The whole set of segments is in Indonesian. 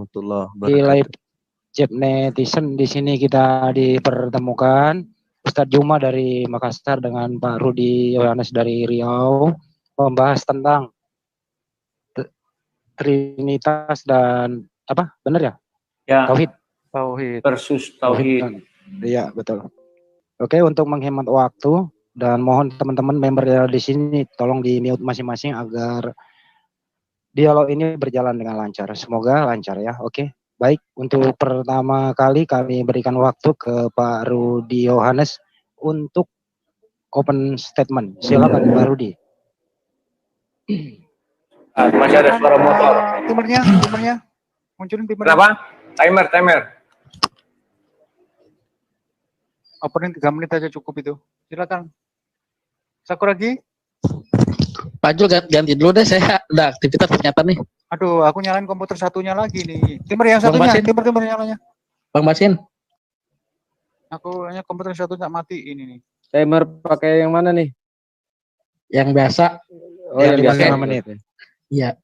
warahmatullahi Di live wabarakatuh. chat netizen di sini kita dipertemukan Ustadz Juma dari Makassar dengan Pak Rudi Yohanes dari Riau membahas tentang Trinitas dan apa? Benar ya? Ya. Tauhid. Tauhid. Versus tauhid. Iya, betul. Oke, untuk menghemat waktu dan mohon teman-teman member di sini tolong di mute masing-masing agar dialog ini berjalan dengan lancar. Semoga lancar ya. Oke. Baik, untuk pertama kali kami berikan waktu ke Pak Rudi Yohanes untuk open statement. Silakan Pak Rudi. Masih ada suara motor. Timernya. Munculin timernya. Kenapa? Timer. Opening 3 menit aja cukup itu. Silakan. Sakuragi. Pak Jul ganti dulu deh, saya ada aktivitas ternyata nih. Aduh, aku nyalain komputer satunya lagi nih. Timer yang satunya, timer nyalanya. Bang Basin. Aku hanya komputer satu nggak mati ini nih. Timer pakai yang mana nih? Yang biasa. Oh, yang biasa 5 menit. Iya.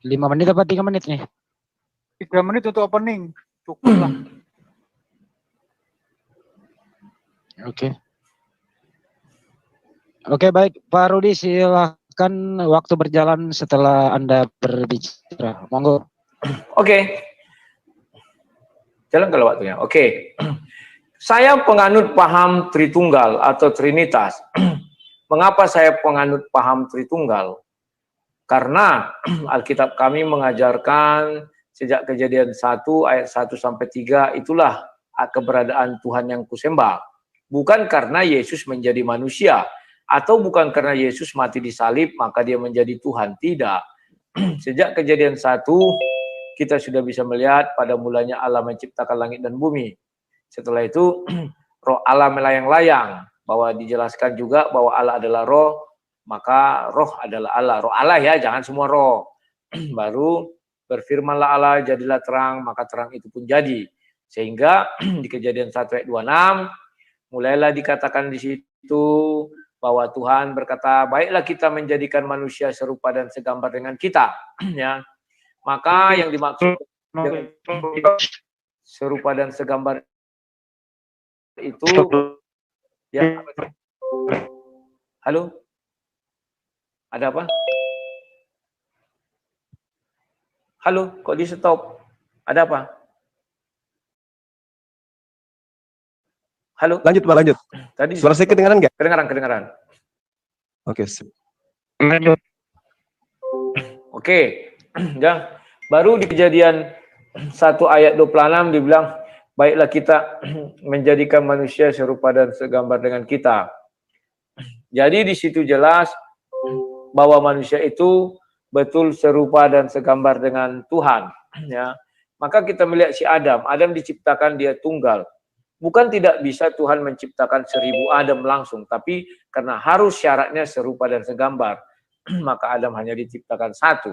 5 menit apa 3 menit nih? 3 menit untuk opening. Cukup lah. Oke. Oke, baik Pak Rudi, silakan waktu berjalan setelah Anda berbicara. Monggo. Oke. Jalan kalau waktunya. Oke. Saya penganut paham Tritunggal atau Trinitas. Mengapa saya penganut paham Tritunggal? Karena Alkitab kami mengajarkan sejak Kejadian 1 ayat 1 sampai 3 itulah keberadaan Tuhan yang kusembah. Bukan karena Yesus menjadi manusia atau bukan karena Yesus mati di salib maka dia menjadi Tuhan. Tidak. Sejak Kejadian 1 kita sudah bisa melihat pada mulanya Allah menciptakan langit dan bumi. Setelah itu roh Allah melayang-layang, bahwa dijelaskan juga bahwa Allah adalah roh, maka roh adalah Allah. Roh Allah ya, jangan semua roh. Baru berfirmanlah Allah, jadilah terang, maka terang itu pun jadi. Sehingga di Kejadian 1 ayat 26 mulailah dikatakan di situ bahwa Tuhan berkata, baiklah kita menjadikan manusia serupa dan segambar dengan kita. Ya. Maka yang dimaksud serupa dan segambar itu ya. Halo? Ada apa? Halo, kok di stop? Ada apa? Halo? Lanjut Pak, lanjut. Tadi Suara saya kedengaran nggak? Kedengaran. Oke. Lanjut. Oke. Ya. Baru di Kejadian 1 ayat 26 dibilang, baiklah kita menjadikan manusia serupa dan segambar dengan kita. Jadi di situ jelas bahwa manusia itu betul serupa dan segambar dengan Tuhan. Ya. Maka kita melihat si Adam. Adam diciptakan dia tunggal. Bukan tidak bisa Tuhan menciptakan 1000 Adam langsung, tapi karena harus syaratnya serupa dan segambar, maka Adam hanya diciptakan satu.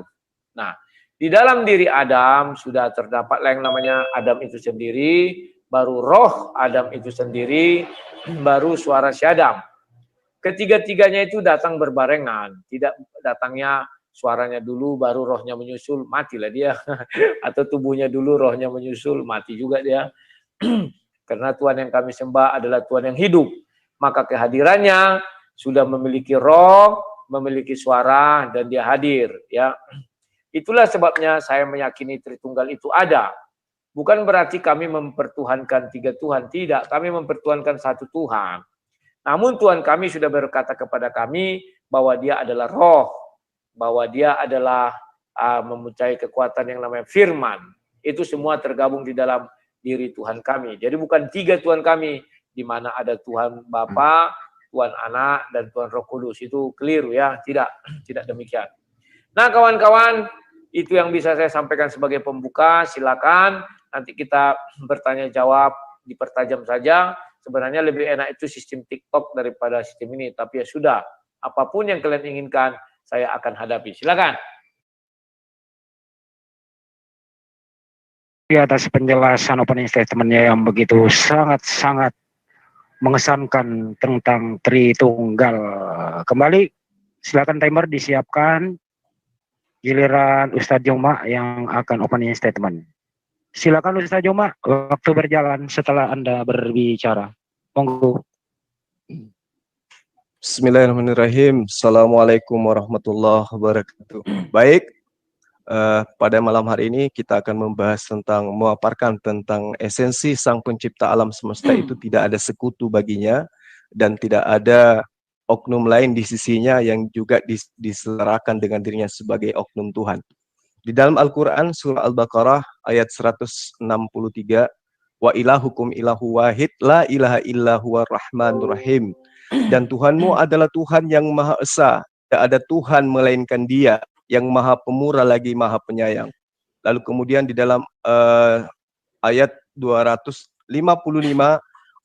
Nah, di dalam diri Adam sudah terdapat yang namanya Adam itu sendiri, baru roh Adam itu sendiri, baru suara si Adam. Ketiga-tiganya itu datang berbarengan, tidak datangnya suaranya dulu, baru rohnya menyusul, matilah dia. Atau tubuhnya dulu, rohnya menyusul, mati juga dia. Karena Tuhan yang kami sembah adalah Tuhan yang hidup. Maka kehadirannya sudah memiliki roh, memiliki suara, dan dia hadir. Ya, itulah sebabnya saya meyakini Tritunggal itu ada. Bukan berarti kami mempertuhankan 3 Tuhan. Tidak, kami mempertuhankan 1 Tuhan. Namun Tuhan kami sudah berkata kepada kami bahwa dia adalah roh. Bahwa dia adalah mempunyai kekuatan yang namanya firman. Itu semua tergabung di dalam diri Tuhan kami. Jadi bukan 3 Tuhan kami, di mana ada Tuhan Bapa, Tuhan Anak, dan Tuhan Roh Kudus. Itu keliru ya, tidak demikian. Nah kawan-kawan, itu yang bisa saya sampaikan sebagai pembuka. Silakan nanti kita bertanya jawab, dipertajam saja. Sebenarnya lebih enak itu sistem TikTok daripada sistem ini. Tapi ya sudah, apapun yang kalian inginkan, saya akan hadapi. Silakan. Di atas penjelasan opening statement-nya yang begitu sangat-sangat mengesankan tentang Tritunggal. Kembali, silakan timer disiapkan. giliran Ustadz Joma yang akan opening statement. Silakan Ustadz Joma, waktu berjalan setelah Anda berbicara. Monggo. Bismillahirrahmanirrahim. Assalamualaikum warahmatullahi wabarakatuh. Baik, pada malam hari ini kita akan membahas tentang memaparkan tentang esensi Sang Pencipta alam semesta itu tidak ada sekutu baginya dan tidak ada oknum lain di sisinya yang juga diselarakan dengan dirinya sebagai oknum Tuhan. Di dalam Al-Quran surah Al-Baqarah ayat 163, wa ilahukum ilahu wahid la ilaha illa huwa rahmanur rahim. Dan Tuhanmu adalah Tuhan yang Maha Esa, tidak ada Tuhan melainkan Dia yang Maha Pemurah lagi Maha Penyayang. Lalu kemudian di dalam ayat 255,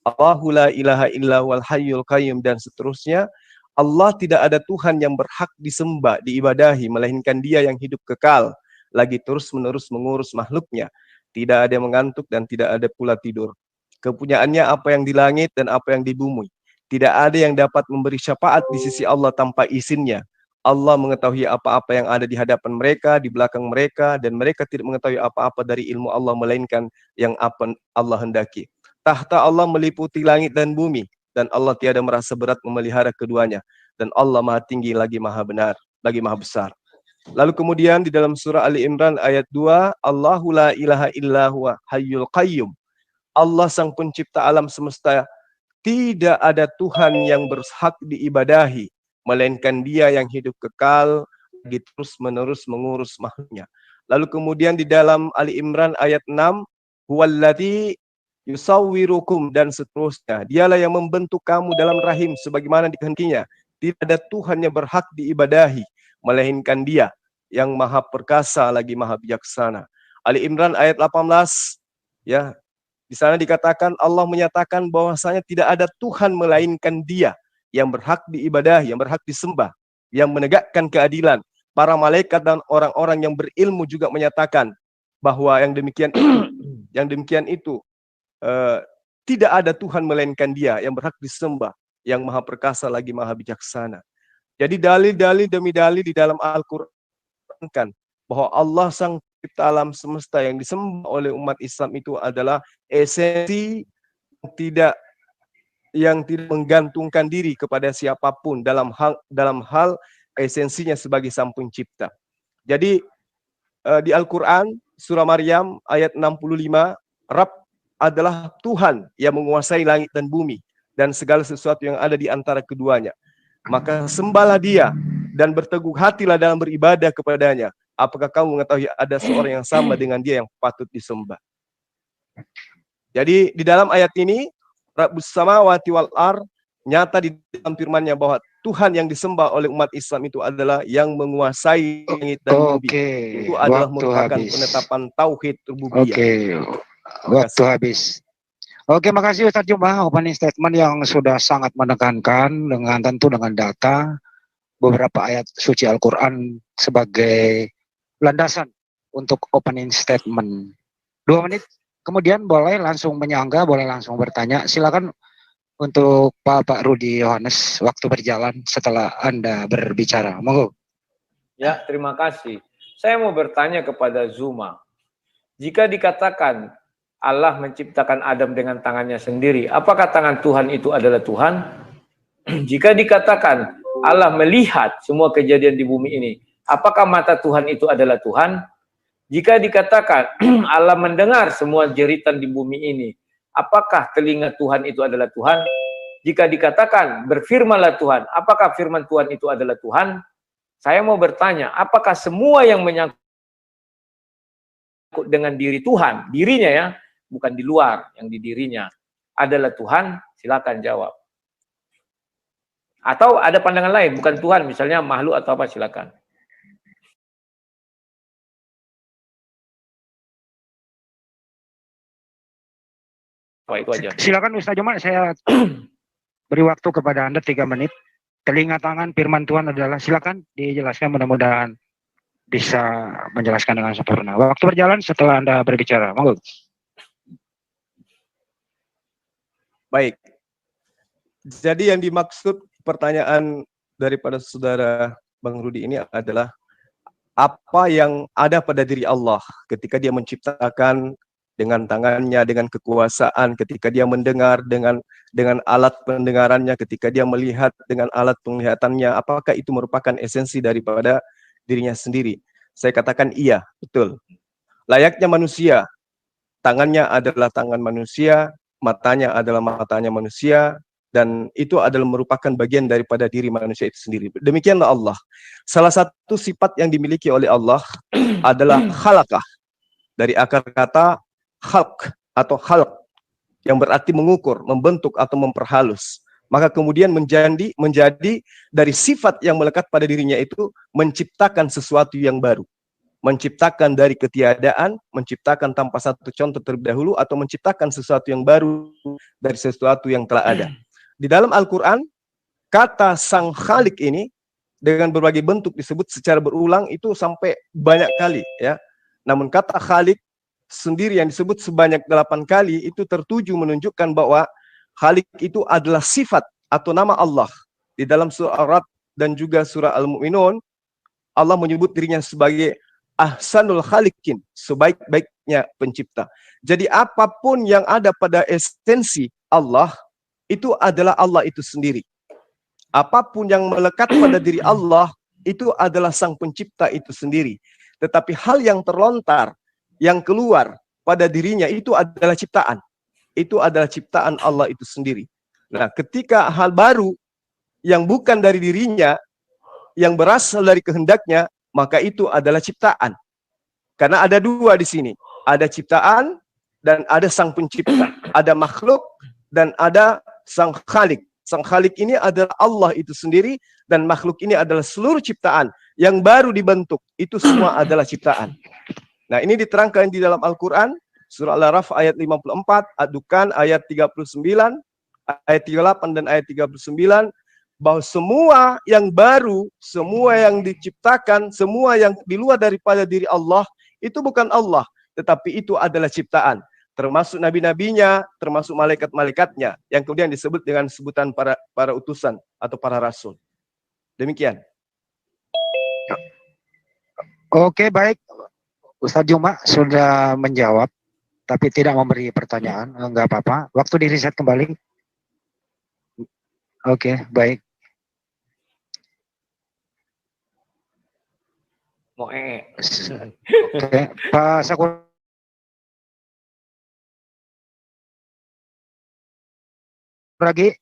Allahu la ilaha illa wal hayyul qayyum dan seterusnya, Allah tidak ada Tuhan yang berhak disembah, diibadahi, melainkan Dia yang hidup kekal, lagi terus-menerus mengurus makhluknya. Tidak ada yang mengantuk dan tidak ada pula tidur. Kepunyaannya apa yang di langit dan apa yang di bumi. Tidak ada yang dapat memberi syafaat di sisi Allah tanpa izinnya. Allah mengetahui apa-apa yang ada di hadapan mereka, di belakang mereka, dan mereka tidak mengetahui apa-apa dari ilmu Allah melainkan yang apa Allah hendaki. Tahta Allah meliputi langit dan bumi, dan Allah tiada merasa berat memelihara keduanya. Dan Allah Maha Tinggi lagi Maha Benar, lagi Maha Besar. Lalu kemudian di dalam surah Ali Imran ayat 2, Allahu la ilaha illa huwa hayyul qayyum. Allah Sang Pencipta alam semesta, tidak ada Tuhan yang berhak diibadahi, melainkan Dia yang hidup kekal, terus-menerus mengurus makhluknya. Lalu kemudian di dalam Ali Imran ayat 6, huwallazi yusawwirukum dan seterusnya. Dialah yang membentuk kamu dalam rahim sebagaimana dikehendakinya. Tidak ada Tuhan yang berhak diibadahi, melainkan Dia yang Maha Perkasa lagi Maha Bijaksana. Ali Imran ayat 18, ya. Di sana dikatakan Allah menyatakan bahwasanya tidak ada Tuhan melainkan Dia yang berhak diibadahi, yang berhak disembah, yang menegakkan keadilan. Para malaikat dan orang-orang yang berilmu juga menyatakan bahwa yang demikian itu tidak ada Tuhan melainkan Dia yang berhak disembah, yang Maha Perkasa lagi Maha Bijaksana. Jadi dalil-dalil demi dalil di dalam Al-Quran kan bahwa Allah Sang Pencipta alam semesta yang disembah oleh umat Islam itu adalah esensi yang tidak menggantungkan diri kepada siapapun dalam hal esensinya sebagai Sang Pencipta. Jadi di Al-Quran surah Maryam ayat 65, Rabb adalah Tuhan yang menguasai langit dan bumi dan segala sesuatu yang ada di antara keduanya. Maka sembahlah Dia dan berteguh hatilah dalam beribadah kepadanya. Apakah kamu mengetahui ada seorang yang sama dengan Dia yang patut disembah? Jadi di dalam ayat ini Rabbus samawati wal ardh nyata di dalam firman-Nya bahwa Tuhan yang disembah oleh umat Islam itu adalah yang menguasai langit dan bumi. Itu adalah merupakan penetapan tauhid rububiyah. Waktu habis. Oke, makasih Ustadz Juma, opening statement yang sudah sangat menekankan tentu dengan data beberapa ayat suci Al-Quran sebagai landasan untuk opening statement. 2 menit, kemudian boleh langsung menyangga, boleh langsung bertanya. Silakan untuk Pak Rudi Yohanes, waktu berjalan setelah Anda berbicara. Monggo. Ya, terima kasih. Saya mau bertanya kepada Zuma. Jika dikatakan Allah menciptakan Adam dengan tangannya sendiri, apakah tangan Tuhan itu adalah Tuhan? Jika dikatakan Allah melihat semua kejadian di bumi ini, apakah mata Tuhan itu adalah Tuhan? Jika dikatakan Allah mendengar semua jeritan di bumi ini, apakah telinga Tuhan itu adalah Tuhan? Jika dikatakan berfirmanlah Tuhan, apakah firman Tuhan itu adalah Tuhan? Saya mau bertanya, apakah semua yang menyangkut dengan diri Tuhan, dirinya ya, bukan di luar, yang di dirinya adalah Tuhan? Silakan jawab. Atau ada pandangan lain, bukan Tuhan, misalnya makhluk atau apa, silakan. Itu aja. Silakan Ustaz Joma, saya beri waktu kepada Anda 3 menit. Telinga tangan firman Tuhan adalah, silakan dijelaskan, mudah-mudahan bisa menjelaskan dengan sempurna. Waktu berjalan setelah Anda berbicara. Monggo. Baik. Jadi yang dimaksud pertanyaan daripada saudara Bang Rudi ini adalah apa yang ada pada diri Allah ketika dia menciptakan dengan tangannya, dengan kekuasaan, ketika dia mendengar dengan alat pendengarannya, ketika dia melihat dengan alat penglihatannya, apakah itu merupakan esensi daripada dirinya sendiri? Saya katakan iya, betul. Layaknya manusia, tangannya adalah tangan manusia, matanya adalah matanya manusia, dan itu adalah merupakan bagian daripada diri manusia itu sendiri. Demikianlah Allah. Salah satu sifat yang dimiliki oleh Allah adalah khalaqah, dari akar kata khalq atau khalq, yang berarti mengukur, membentuk atau memperhalus. Maka kemudian menjadi dari sifat yang melekat pada dirinya itu menciptakan sesuatu yang baru. Menciptakan dari ketiadaan, menciptakan tanpa satu contoh terlebih dahulu, atau menciptakan sesuatu yang baru dari sesuatu yang telah ada. Di dalam Al-Quran, kata Sang Khalik ini dengan berbagai bentuk disebut secara berulang itu sampai banyak kali, ya. Namun kata Khalik sendiri yang disebut sebanyak 8 kali itu tertuju menunjukkan bahwa Khalik itu adalah sifat atau nama Allah. Di dalam surah Ar-Ra'd dan juga surah Al-Mu'minun, Allah menyebut dirinya sebagai Ahsanul Khaliqin, sebaik-baiknya pencipta. Jadi apapun yang ada pada esensi Allah, itu adalah Allah itu sendiri. Apapun yang melekat pada diri Allah, itu adalah Sang Pencipta itu sendiri. Tetapi hal yang terlontar, yang keluar pada dirinya, itu adalah ciptaan. Itu adalah ciptaan Allah itu sendiri. Nah, ketika hal baru yang bukan dari dirinya, yang berasal dari kehendaknya, maka itu adalah ciptaan. Karena ada dua di sini. Ada ciptaan dan ada Sang Pencipta. Ada makhluk dan ada Sang Khalik. Sang Khalik ini adalah Allah itu sendiri, dan makhluk ini adalah seluruh ciptaan yang baru dibentuk. Itu semua adalah ciptaan. Nah, ini diterangkan di dalam Al-Quran, surah Al-Araf ayat 54, Ad-Dukan ayat 39, ayat 38 dan ayat 39, bahwa semua yang baru, semua yang diciptakan, semua yang di luar daripada diri Allah, itu bukan Allah, tetapi itu adalah ciptaan. Termasuk nabi-nabinya, termasuk malaikat-malaikatnya, yang kemudian disebut dengan sebutan para utusan atau para rasul. Demikian. Oke, baik. Ustadz Juma sudah menjawab, tapi tidak memberi pertanyaan. Enggak apa-apa. Waktu di reset kembali. Oke, baik. Oke, Pak Sakur lagi.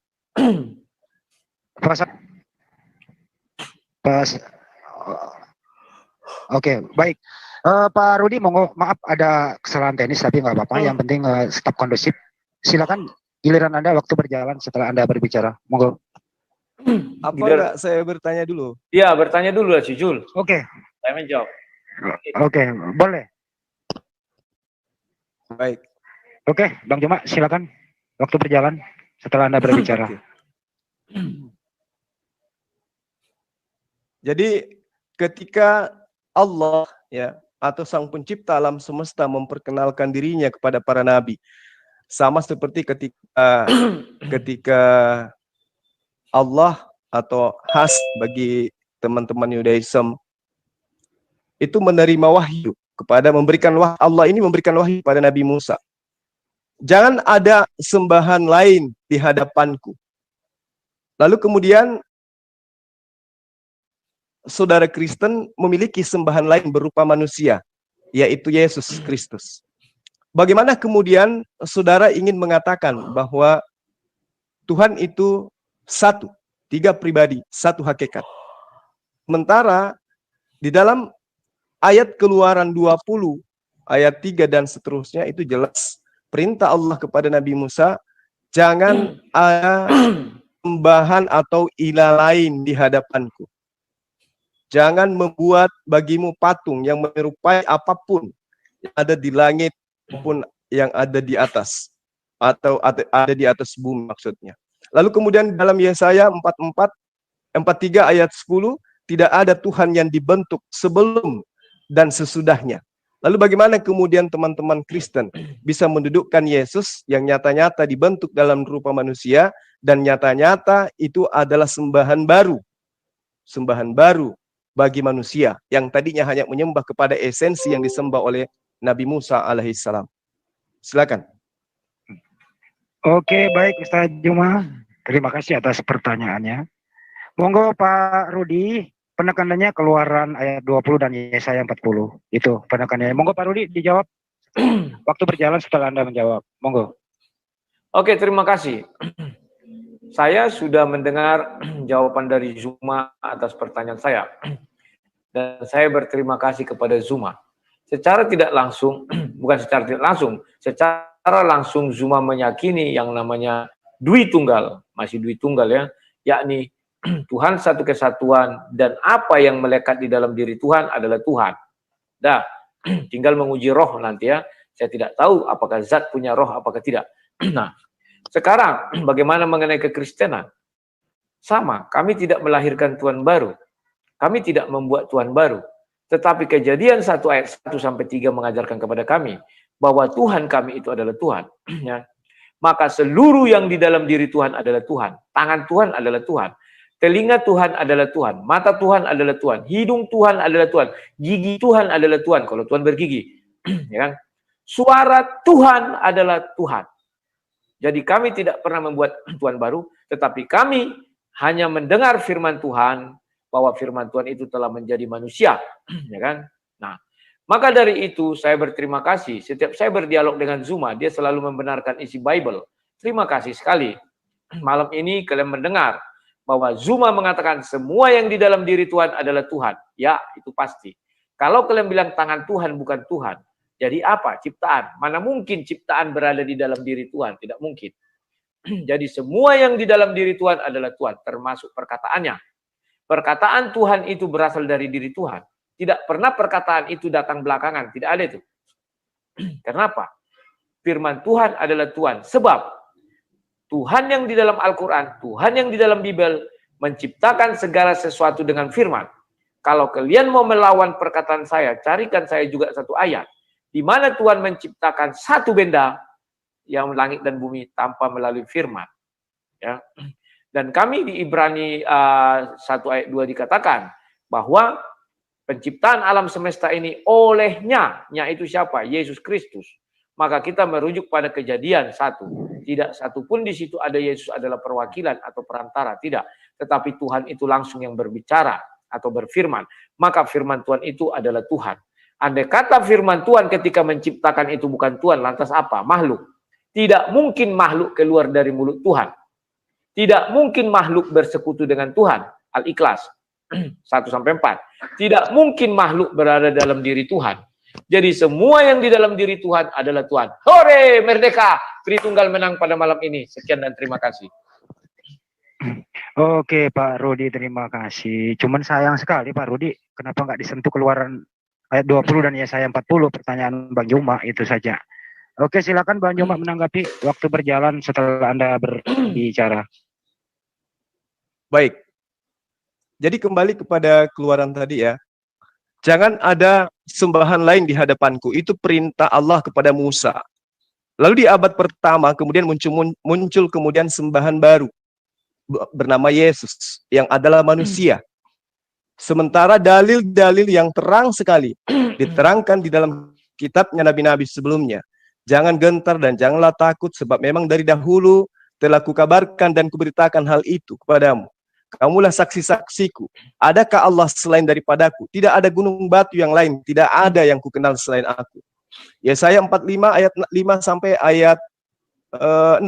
Oke, baik. Pak Rudi, maaf ada kesalahan teknis tapi nggak apa-apa. Yang penting stop kondusif. Silakan, giliran Anda waktu berjalan setelah Anda berbicara. Monggo. Apa enggak saya bertanya dulu? Iya, bertanya dulu lah, Jul. Oke. Saya menjawab. Oke, boleh. Baik. Oke, Bang Juma, silakan. Waktu berjalan setelah Anda berbicara. Jadi ketika Allah, ya, atau Sang Pencipta alam semesta memperkenalkan dirinya kepada para nabi, sama seperti ketika Allah atau khas bagi teman-teman Yudaism itu menerima wahyu kepada Allah ini memberikan wahyu pada Nabi Musa. Jangan ada sembahan lain di hadapanku. Lalu kemudian saudara Kristen memiliki sembahan lain berupa manusia, yaitu Yesus Kristus. Bagaimana kemudian saudara ingin mengatakan bahwa Tuhan itu satu, tiga pribadi, satu hakikat. Sementara di dalam ayat Keluaran 20, ayat 3 dan seterusnya itu jelas perintah Allah kepada Nabi Musa, jangan ada sembahan atau ilah lain di hadapanku. Jangan membuat bagimu patung yang menyerupai apapun yang ada di langit maupun yang ada di atas, atau ada di atas bumi maksudnya. Lalu kemudian dalam Yesaya 43 ayat 10, tidak ada Tuhan yang dibentuk sebelum dan sesudahnya. Lalu bagaimana kemudian teman-teman Kristen bisa mendudukkan Yesus yang nyata-nyata dibentuk dalam rupa manusia dan nyata-nyata itu adalah sembahan baru. Sembahan baru bagi manusia yang tadinya hanya menyembah kepada esensi yang disembah oleh Nabi Musa alaihissalam. Silakan. Oke, baik Ustaz Juma. Terima kasih atas pertanyaannya. Monggo Pak Rudi, penekanannya Keluaran ayat 20 dan Yesaya 40. Itu penekanannya. Monggo Pak Rudi dijawab. Waktu berjalan setelah Anda menjawab. Monggo. Oke, terima kasih. Saya sudah mendengar jawaban dari Zuma atas pertanyaan saya. Dan saya berterima kasih kepada Zuma. Secara tidak langsung, bukan secara tidak langsung, secara langsung Zuma meyakini yang namanya Dwi Tunggal, masih Dwi Tunggal ya, yakni Tuhan satu kesatuan dan apa yang melekat di dalam diri Tuhan adalah Tuhan. Dah, tinggal menguji roh nanti ya. Saya tidak tahu apakah zat punya roh apakah tidak. Nah, sekarang bagaimana mengenai kekristenan? Sama, kami tidak melahirkan Tuhan baru. Kami tidak membuat Tuhan baru. Tetapi Kejadian 1 ayat 1-3 mengajarkan kepada kami bahwa Tuhan kami itu adalah Tuhan. Ya. Maka seluruh yang di dalam diri Tuhan adalah Tuhan. Tangan Tuhan adalah Tuhan. Telinga Tuhan adalah Tuhan. Mata Tuhan adalah Tuhan. Hidung Tuhan adalah Tuhan. Gigi Tuhan adalah Tuhan. Kalau Tuhan bergigi. Ya kan? Suara Tuhan adalah Tuhan. Jadi kami tidak pernah membuat Tuhan baru. Tetapi kami hanya mendengar firman Tuhan. Bahwa firman Tuhan itu telah menjadi manusia. Ya kan? Nah, maka dari itu saya berterima kasih. Setiap saya berdialog dengan Zuma, dia selalu membenarkan isi Bible. Terima kasih sekali. Malam ini kalian mendengar bahwa Zuma mengatakan semua yang di dalam diri Tuhan adalah Tuhan. Ya, itu pasti. Kalau kalian bilang tangan Tuhan bukan Tuhan, jadi apa? Ciptaan. Mana mungkin ciptaan berada di dalam diri Tuhan? Tidak mungkin. Jadi semua yang di dalam diri Tuhan adalah Tuhan, termasuk perkataannya. Perkataan Tuhan itu berasal dari diri Tuhan. Tidak pernah perkataan itu datang belakangan. Tidak ada itu. Kenapa? Firman Tuhan adalah Tuhan. Sebab Tuhan yang di dalam Al-Quran, Tuhan yang di dalam Bible, menciptakan segala sesuatu dengan firman. Kalau kalian mau melawan perkataan saya, carikan saya juga satu ayat. Di mana Tuhan menciptakan satu benda yang langit dan bumi tanpa melalui firman. Ya. Dan kami di Ibrani 1 ayat 2 dikatakan bahwa penciptaan alam semesta ini olehnya, nya itu siapa? Yesus Kristus. Maka kita merujuk pada Kejadian 1. Tidak satu pun di situ ada Yesus adalah perwakilan atau perantara, tidak. Tetapi Tuhan itu langsung yang berbicara atau berfirman. Maka firman Tuhan itu adalah Tuhan. Andai kata firman Tuhan ketika menciptakan itu bukan Tuhan, lantas apa? Makhluk. Tidak mungkin makhluk keluar dari mulut Tuhan. Tidak mungkin makhluk bersekutu dengan Tuhan. Al-Ikhlas 1-4. Tidak mungkin makhluk berada dalam diri Tuhan. Jadi semua yang di dalam diri Tuhan adalah Tuhan. Hore, merdeka! Tritunggal menang pada malam ini. Sekian dan terima kasih. Oke Pak Rudi, terima kasih. Cuman sayang sekali Pak Rudi, kenapa nggak disentuh Keluaran ayat 20 dan Yesaya 40? Pertanyaan Bang Juma itu saja. Oke, silakan Bang Juma menanggapi. Waktu berjalan setelah Anda berbicara. Baik. Jadi kembali kepada Keluaran tadi ya. Jangan ada sembahan lain di hadapanku. Itu perintah Allah kepada Musa. Lalu di abad pertama kemudian muncul kemudian sembahan baru bernama Yesus yang adalah manusia. Sementara dalil-dalil yang terang sekali diterangkan di dalam kitabnya nabi-nabi sebelumnya. Jangan gentar dan janganlah takut sebab memang dari dahulu telah kukabarkan dan kuberitakan hal itu kepadamu. Kamulah saksi-saksiku. Adakah Allah selain daripadaku? Tidak ada gunung batu yang lain. Tidak ada yang kukenal selain aku. Yesaya 45 ayat 5 sampai ayat 6.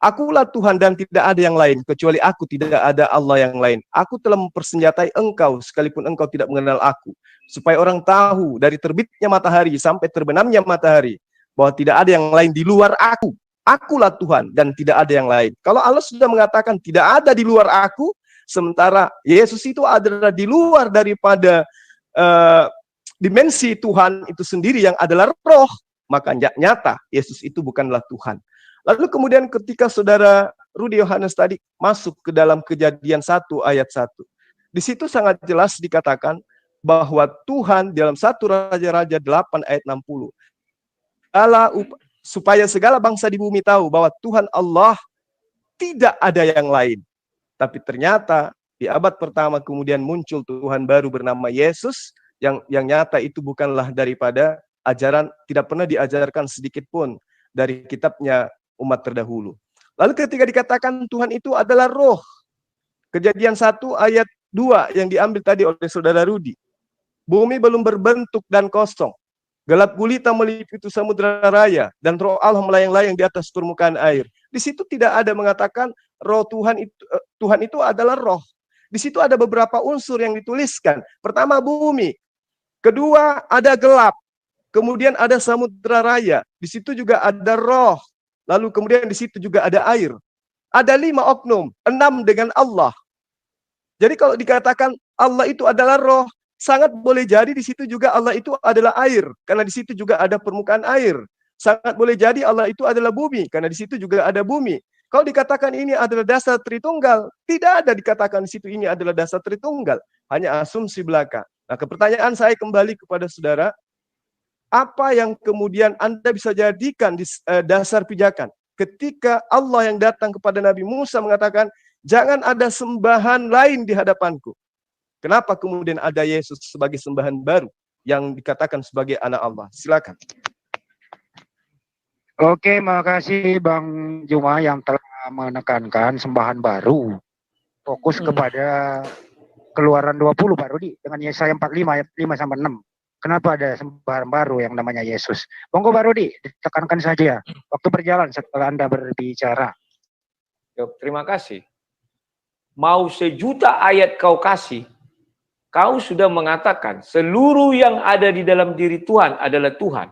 Akulah Tuhan dan tidak ada yang lain. Kecuali aku tidak ada Allah yang lain. Aku telah mempersenjatai engkau sekalipun engkau tidak mengenal aku. Supaya orang tahu dari terbitnya matahari sampai terbenamnya matahari. Bahwa tidak ada yang lain di luar aku. Akulah Tuhan dan tidak ada yang lain. Kalau Allah sudah mengatakan tidak ada di luar aku, sementara Yesus itu adalah di luar daripada dimensi Tuhan itu sendiri yang adalah roh, maka nyata Yesus itu bukanlah Tuhan. Lalu kemudian ketika saudara Rudi Yohanes tadi masuk ke dalam Kejadian 1 ayat 1. Di situ sangat jelas dikatakan bahwa Tuhan dalam 1 Raja-Raja 8 ayat 60. Supaya segala bangsa di bumi tahu bahwa Tuhan Allah tidak ada yang lain. Tapi ternyata Di abad pertama kemudian muncul Tuhan baru bernama Yesus, yang nyata itu bukanlah daripada ajaran, tidak pernah diajarkan sedikit pun dari kitabnya umat terdahulu. Lalu ketika dikatakan Tuhan itu adalah roh, Kejadian 1 ayat 2 yang diambil tadi oleh saudara Rudi. Bumi belum berbentuk dan kosong. Gelap gulita meliputi samudera raya dan roh Allah melayang-layang di atas permukaan air. Di situ tidak ada mengatakan roh Tuhan itu adalah roh. Di situ ada beberapa unsur yang dituliskan. Pertama bumi, kedua ada gelap, kemudian ada samudera raya. Di situ juga ada roh. Lalu kemudian di situ juga ada air. Ada 5 oknum, 6 dengan Allah. Jadi kalau dikatakan Allah itu adalah roh, sangat boleh jadi di situ juga Allah itu adalah air, karena di situ juga ada permukaan air. Sangat boleh jadi Allah itu adalah bumi, karena di situ juga ada bumi. Kalau dikatakan ini adalah dasar Tritunggal, tidak ada dikatakan di situ ini adalah dasar Tritunggal, hanya asumsi belaka. Nah, pertanyaan saya kembali kepada saudara, apa yang kemudian Anda bisa jadikan di dasar pijakan? Ketika Allah yang datang kepada Nabi Musa mengatakan, jangan ada sembahan lain di hadapanku. Kenapa kemudian ada Yesus sebagai sembahan baru yang dikatakan sebagai anak Allah? Silakan. Oke, makasih Bang Juma yang telah menekankan sembahan baru. Fokus kepada Keluaran 20 Pak Rudi dengan Yesaya 45 ayat 5 sampai 6. Kenapa ada sembahan baru yang namanya Yesus? Monggo Pak Rudi, ditekankan saja. Waktu berjalan setelah Anda berbicara. Terima kasih. Mau sejuta ayat kau kasih, kau sudah mengatakan seluruh yang ada di dalam diri Tuhan adalah Tuhan.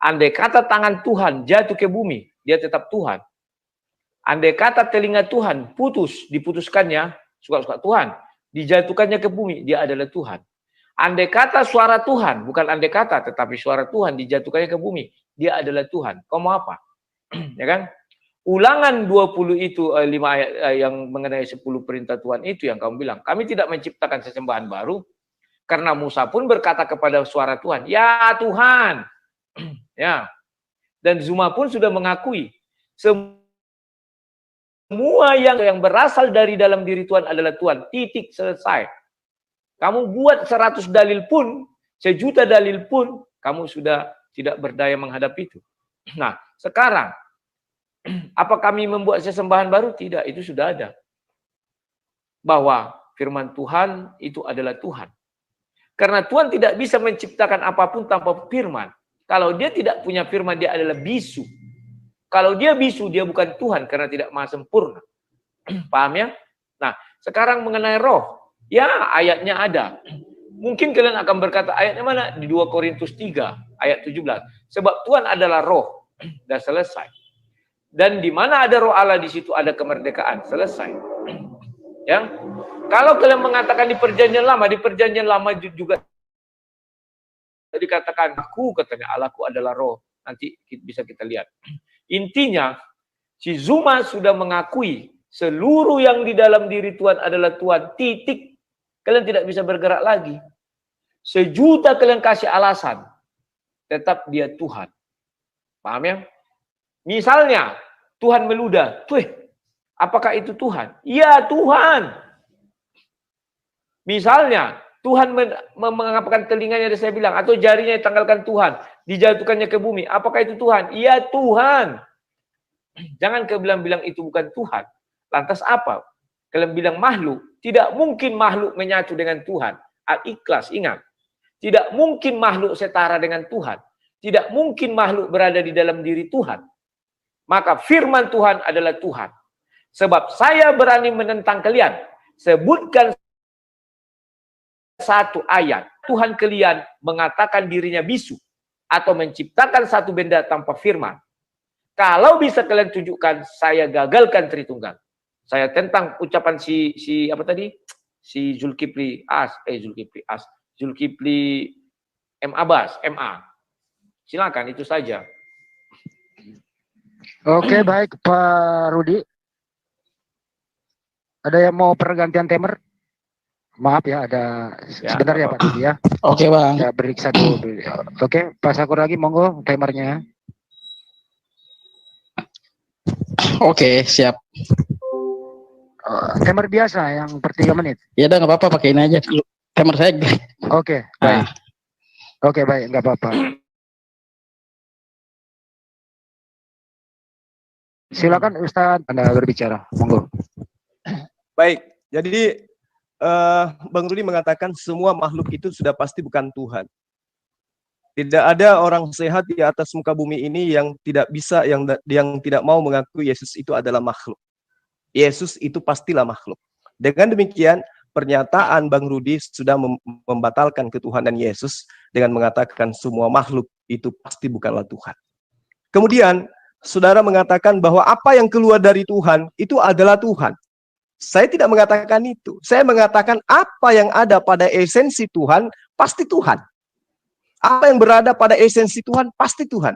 Andai kata tangan Tuhan jatuh ke bumi, dia tetap Tuhan. Andai kata telinga Tuhan diputuskannya, suka-suka Tuhan, dijatuhkannya ke bumi, dia adalah Tuhan. Andai kata suara Tuhan, bukan andai kata, tetapi suara Tuhan dijatuhkannya ke bumi, dia adalah Tuhan. Kau mau apa? Ya kan? Ulangan 20 itu 5 ayat yang mengenai 10 perintah Tuhan itu yang kamu bilang. Kami tidak menciptakan sesembahan baru, karena Musa pun berkata kepada suara Tuhan, ya Tuhan. Ya. Dan Zuma pun sudah mengakui semua yang berasal dari dalam diri Tuhan adalah Tuhan. Titik, selesai. Kamu buat 100 dalil pun, 1.000.000 dalil pun, kamu sudah tidak berdaya menghadapi itu. Nah, sekarang, apa kami membuat sesembahan baru? Tidak, itu sudah ada. Bahwa firman Tuhan itu adalah Tuhan. Karena Tuhan tidak bisa menciptakan apapun tanpa firman. Kalau dia tidak punya firman, dia adalah bisu. Kalau dia bisu, dia bukan Tuhan karena tidak maha sempurna. Paham ya? Nah, sekarang mengenai roh. Ya, ayatnya ada. Mungkin kalian akan berkata, ayatnya mana? Di 2 Korintus 3, ayat 17. Sebab Tuhan adalah roh. Dan selesai. Dan di mana ada roh Allah, di situ ada kemerdekaan. Selesai. Ya. Kalau kalian mengatakan di perjanjian lama juga dikatakan katanya Allahku adalah roh. Nanti bisa kita lihat. Intinya, si Zuma sudah mengakui seluruh yang di dalam diri Tuhan adalah Tuhan. Titik. Kalian tidak bisa bergerak lagi. 1.000.000 kalian kasih alasan. Tetap dia Tuhan. Paham ya? Misalnya, Tuhan meludah. Apakah itu Tuhan? Ya, Tuhan. Misalnya, Tuhan mengangkatkan telinganya, saya bilang, atau jarinya ditanggalkan Tuhan, dijatuhkannya ke bumi. Apakah itu Tuhan? Iya, Tuhan. Jangan kalian bilang itu bukan Tuhan. Lantas apa? Kalian bilang makhluk. Tidak mungkin makhluk menyatu dengan Tuhan. Al-Ikhlas, ingat. Tidak mungkin makhluk setara dengan Tuhan. Tidak mungkin makhluk berada di dalam diri Tuhan. Maka firman Tuhan adalah Tuhan. Sebab saya berani menentang kalian. Sebutkan satu ayat. Tuhan kalian mengatakan dirinya bisu. Atau menciptakan satu benda tanpa firman. Kalau bisa kalian tunjukkan, saya gagalkan Tritunggal. Saya tentang ucapan si apa tadi? Si Zulkifli M. Abbas, MA. Silakan, itu saja. Oke, baik Pak Rudi. Ada yang mau pergantian timer? Maaf ya, ada sebentar ya Pak Rudi ya. Oke Bang. Ya, break satu. Oke, Pak Sakuragi monggo timernya. Oke, siap. Timer biasa yang per 3 menit. Ya udah nggak apa-apa, pakai ini aja. Timer saya. Oke, baik. Oke, baik, nggak apa-apa. Silakan Ustadz, Anda berbicara. Monggo. Baik, jadi Bang Rudi mengatakan semua makhluk itu sudah pasti bukan Tuhan. Tidak ada orang sehat di atas muka bumi ini yang tidak bisa, yang tidak mau mengaku Yesus itu adalah makhluk. Yesus itu pastilah makhluk. Dengan demikian, pernyataan Bang Rudi sudah membatalkan ketuhanan Yesus dengan mengatakan semua makhluk itu pasti bukanlah Tuhan. Kemudian, saudara mengatakan bahwa apa yang keluar dari Tuhan itu adalah Tuhan. Saya tidak mengatakan itu. Saya mengatakan apa yang ada pada esensi Tuhan pasti Tuhan. Apa yang berada pada esensi Tuhan pasti Tuhan.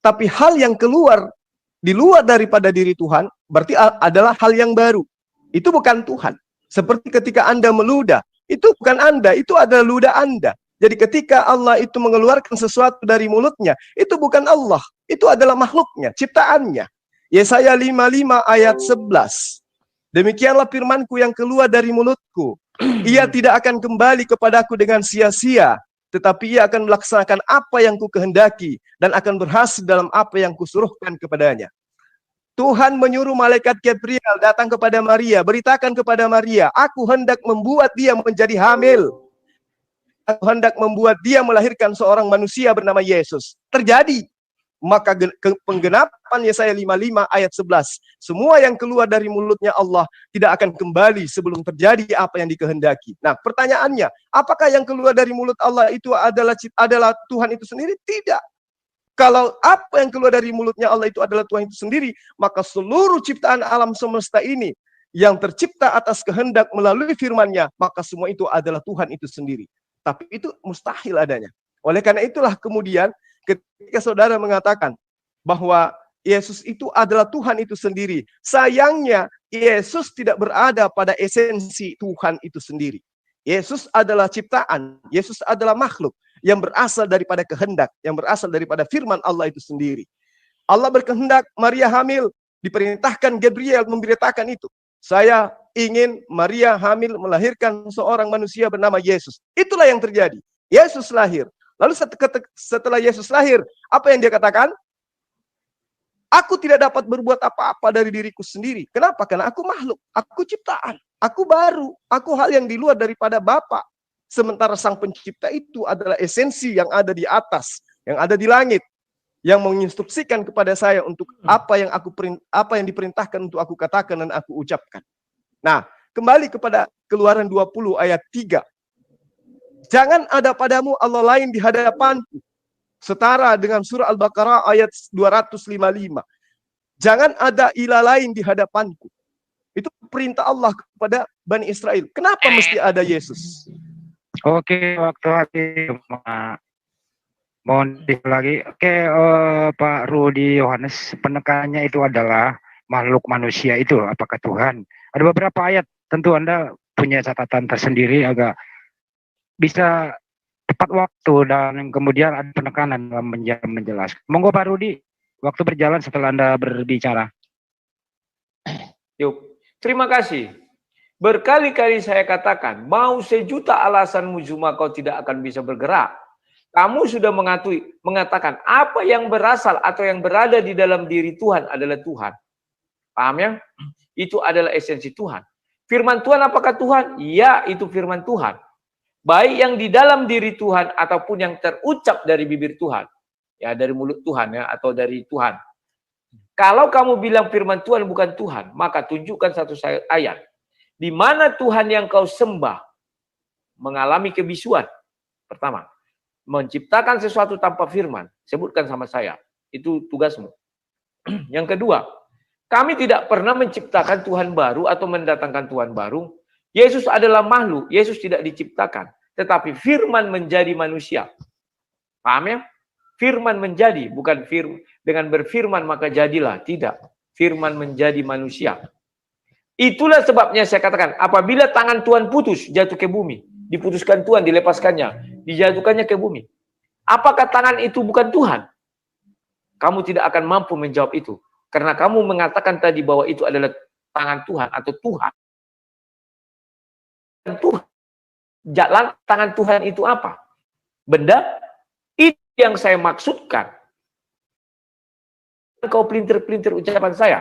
Tapi hal yang keluar di luar daripada diri Tuhan berarti adalah hal yang baru. Itu bukan Tuhan. Seperti ketika Anda meludah, itu bukan Anda, itu adalah ludah Anda. Jadi ketika Allah itu mengeluarkan sesuatu dari mulutnya, itu bukan Allah, itu adalah makhluknya, ciptaannya. Yesaya 55 ayat 11. Demikianlah firmanku yang keluar dari mulutku. Ia tidak akan kembali kepadaku dengan sia-sia, tetapi ia akan melaksanakan apa yang ku kehendaki dan akan berhasil dalam apa yang kusuruhkan kepadanya. Tuhan menyuruh malaikat Gabriel datang kepada Maria, beritakan kepada Maria, aku hendak membuat dia menjadi hamil. Aku hendak membuat dia melahirkan seorang manusia bernama Yesus. Terjadi. Maka penggenapan Yesaya 55 ayat 11. Semua yang keluar dari mulutnya Allah tidak akan kembali sebelum terjadi apa yang dikehendaki. Nah, pertanyaannya, apakah yang keluar dari mulut Allah itu adalah Tuhan itu sendiri? Tidak. Kalau apa yang keluar dari mulutnya Allah itu adalah Tuhan itu sendiri, maka seluruh ciptaan alam semesta ini yang tercipta atas kehendak melalui firman-Nya, maka semua itu adalah Tuhan itu sendiri. Tapi itu mustahil adanya. Oleh karena itulah kemudian ketika saudara mengatakan bahwa Yesus itu adalah Tuhan itu sendiri, sayangnya Yesus tidak berada pada esensi Tuhan itu sendiri. Yesus adalah ciptaan, Yesus adalah makhluk yang berasal daripada kehendak, yang berasal daripada firman Allah itu sendiri. Allah berkehendak Maria hamil, diperintahkan Gabriel memberitakan itu. Saya ingin Maria hamil melahirkan seorang manusia bernama Yesus. Itulah yang terjadi. Yesus lahir. Lalu setelah Yesus lahir, apa yang dia katakan? Aku tidak dapat berbuat apa-apa dari diriku sendiri. Kenapa? Karena aku makhluk, aku ciptaan, aku baru, aku hal yang di luar daripada Bapa. Sementara Sang Pencipta itu adalah esensi yang ada di atas, yang ada di langit, yang menginstruksikan kepada saya untuk apa yang diperintahkan untuk aku katakan dan aku ucapkan. Nah, kembali kepada Keluaran 20 ayat 3. Jangan ada padamu Allah lain di hadapanku. Setara dengan surah Al-Baqarah ayat 255. Jangan ada ilah lain di hadapanku. Itu perintah Allah kepada Bani Israel. Kenapa mesti ada Yesus? Oke, waktu habis. Mohon lagi. Oke, Pak Rudi Yohanes, penekanannya itu adalah makhluk manusia itu apakah Tuhan? Ada beberapa ayat, tentu Anda punya catatan tersendiri agak bisa tepat waktu dan kemudian ada penekanan dalam menjelaskan. Monggo Pak Rudi, waktu berjalan setelah Anda berbicara. Yuk, terima kasih. Berkali-kali saya katakan, mau sejuta alasanmu cuma kau tidak akan bisa bergerak. Kamu sudah mengatakan apa yang berasal atau yang berada di dalam diri Tuhan adalah Tuhan. Paham ya? Itu adalah esensi Tuhan. Firman Tuhan apakah Tuhan? Ya, itu firman Tuhan. Baik yang di dalam diri Tuhan ataupun yang terucap dari bibir Tuhan. Ya, dari mulut Tuhan ya, atau dari Tuhan. Kalau kamu bilang firman Tuhan bukan Tuhan, maka tunjukkan satu ayat. Di mana Tuhan yang kau sembah mengalami kebisuan. Pertama, menciptakan sesuatu tanpa firman. Sebutkan sama saya. Itu tugasmu. Yang kedua, kami tidak pernah menciptakan Tuhan baru atau mendatangkan Tuhan baru. Yesus adalah makhluk, Yesus tidak diciptakan. Tetapi firman menjadi manusia. Paham ya? Firman menjadi, bukan dengan berfirman maka jadilah. Tidak. Firman menjadi manusia. Itulah sebabnya saya katakan, apabila tangan Tuhan putus, jatuh ke bumi. Diputuskan Tuhan, dilepaskannya. Dijatuhkannya ke bumi. Apakah tangan itu bukan Tuhan? Kamu tidak akan mampu menjawab itu. Karena kamu mengatakan tadi bahwa itu adalah tangan Tuhan atau Tuhan. Tuhan. Jalan tangan Tuhan itu apa? Benda itu yang saya maksudkan. Kau pelintir-pelintir ucapan saya.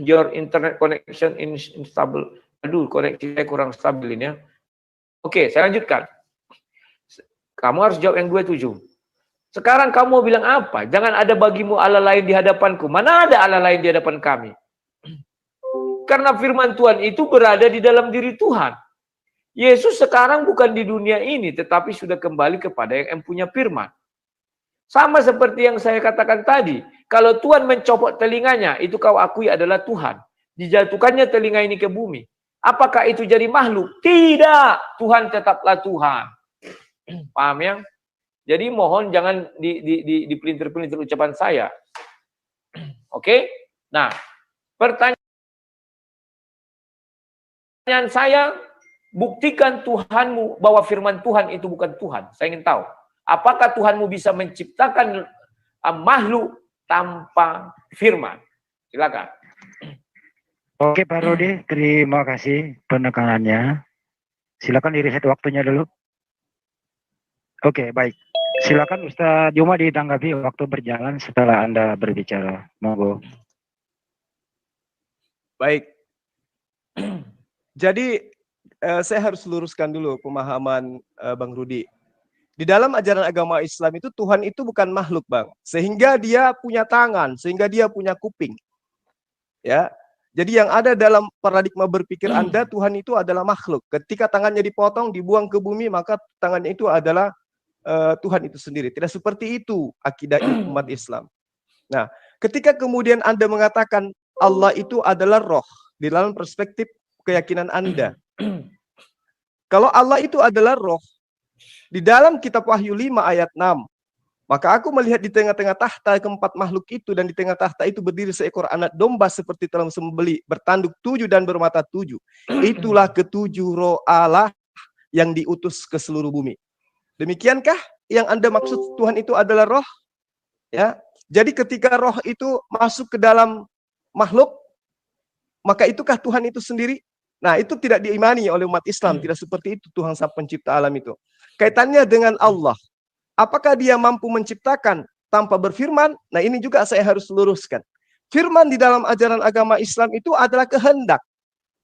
Your internet connection instable. Aduh, koneksi saya kurang stabil ini ya. Oke, saya lanjutkan. Kamu harus jawab yang 27. Sekarang kamu mau bilang apa? Jangan ada bagimu Allah lain di hadapanku. Mana ada Allah lain di hadapan kami? Karena firman Tuhan itu berada di dalam diri Tuhan. Yesus sekarang bukan di dunia ini, tetapi sudah kembali kepada yang punya firman. Sama seperti yang saya katakan tadi. Kalau Tuhan mencopot telinganya, itu kau akui adalah Tuhan. Dijatuhkannya telinga ini ke bumi. Apakah itu jadi makhluk? Tidak. Tuhan tetaplah Tuhan. Paham ya? Jadi mohon jangan dipelintir-pelintir ucapan saya. Oke? Nah, pertanyaan saya, buktikan Tuhanmu bahwa firman Tuhan itu bukan Tuhan. Saya ingin tahu. Apakah Tuhanmu bisa menciptakan makhluk tanpa firman? Silakan. Oke Pak Rudi, terima kasih penekanannya. Silakan di-reset waktunya dulu. Oke, baik. Silakan Ustaz Juma ditanggapi waktu berjalan setelah Anda berbicara. Monggo. Baik. Jadi saya harus luruskan dulu pemahaman Bang Rudi. Di dalam ajaran agama Islam itu Tuhan itu bukan makhluk, Bang. Sehingga dia punya tangan, sehingga dia punya kuping. Ya. Jadi yang ada dalam paradigma berpikir Anda, Tuhan itu adalah makhluk. Ketika tangannya dipotong, dibuang ke bumi, maka tangannya itu adalah Tuhan itu sendiri. Tidak seperti itu akidah umat Islam. Nah, ketika kemudian Anda mengatakan Allah itu adalah roh, di dalam perspektif keyakinan Anda. Kalau Allah itu adalah roh, di dalam kitab Wahyu 5 ayat 6, maka aku melihat di tengah-tengah tahta keempat makhluk itu, dan di tengah tahta itu berdiri seekor anak domba seperti telah sembelih, bertanduk 7 dan bermata 7. Itulah ketujuh roh Allah yang diutus ke seluruh bumi. Demikiankah yang Anda maksud Tuhan itu adalah roh? Ya. Jadi ketika roh itu masuk ke dalam makhluk, maka itukah Tuhan itu sendiri? Nah, itu tidak diimani oleh umat Islam. Tidak seperti itu Tuhan Sang Pencipta alam itu. Kaitannya dengan Allah. Apakah dia mampu menciptakan tanpa berfirman? Nah, ini juga saya harus luruskan. Firman di dalam ajaran agama Islam itu adalah kehendak.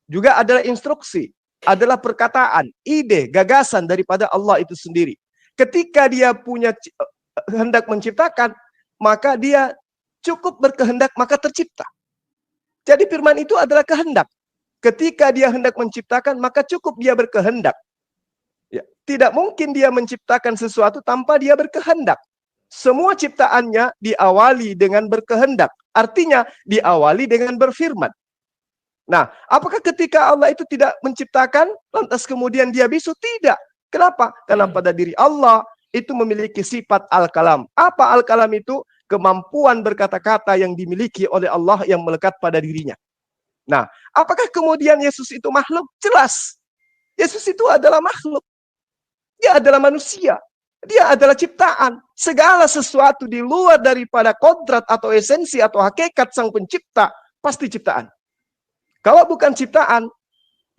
Juga adalah instruksi. Adalah perkataan, ide, gagasan daripada Allah itu sendiri. Ketika dia punya hendak menciptakan, maka dia cukup berkehendak, maka tercipta. Jadi firman itu adalah kehendak. Ketika dia hendak menciptakan, maka cukup dia berkehendak. Ya, tidak mungkin dia menciptakan sesuatu tanpa dia berkehendak. Semua ciptaannya diawali dengan berkehendak. Artinya diawali dengan berfirman. Nah, apakah ketika Allah itu tidak menciptakan, lantas kemudian dia bisu? Tidak. Kenapa? Karena pada diri Allah itu memiliki sifat al-kalam. Apa al-kalam itu? Kemampuan berkata-kata yang dimiliki oleh Allah yang melekat pada dirinya. Nah, apakah kemudian Yesus itu makhluk? Jelas. Yesus itu adalah makhluk. Dia adalah manusia. Dia adalah ciptaan. Segala sesuatu di luar daripada kodrat atau esensi atau hakikat Sang Pencipta pasti ciptaan. Kalau bukan ciptaan,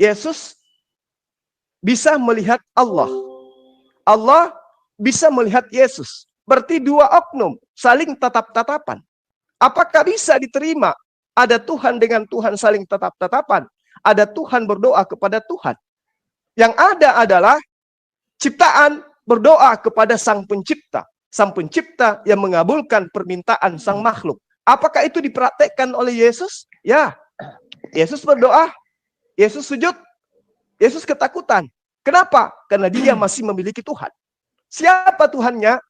Yesus bisa melihat Allah. Allah bisa melihat Yesus. Berarti dua oknum saling tatap-tatapan. Apakah bisa diterima ada Tuhan dengan Tuhan saling tatap-tatapan? Ada Tuhan berdoa kepada Tuhan. Yang ada adalah ciptaan berdoa kepada Sang Pencipta. Sang Pencipta yang mengabulkan permintaan sang makhluk. Apakah itu dipraktekkan oleh Yesus? Ya. Yesus berdoa, Yesus sujud, Yesus ketakutan. Kenapa? Karena dia masih memiliki Tuhan. Siapa Tuhannya?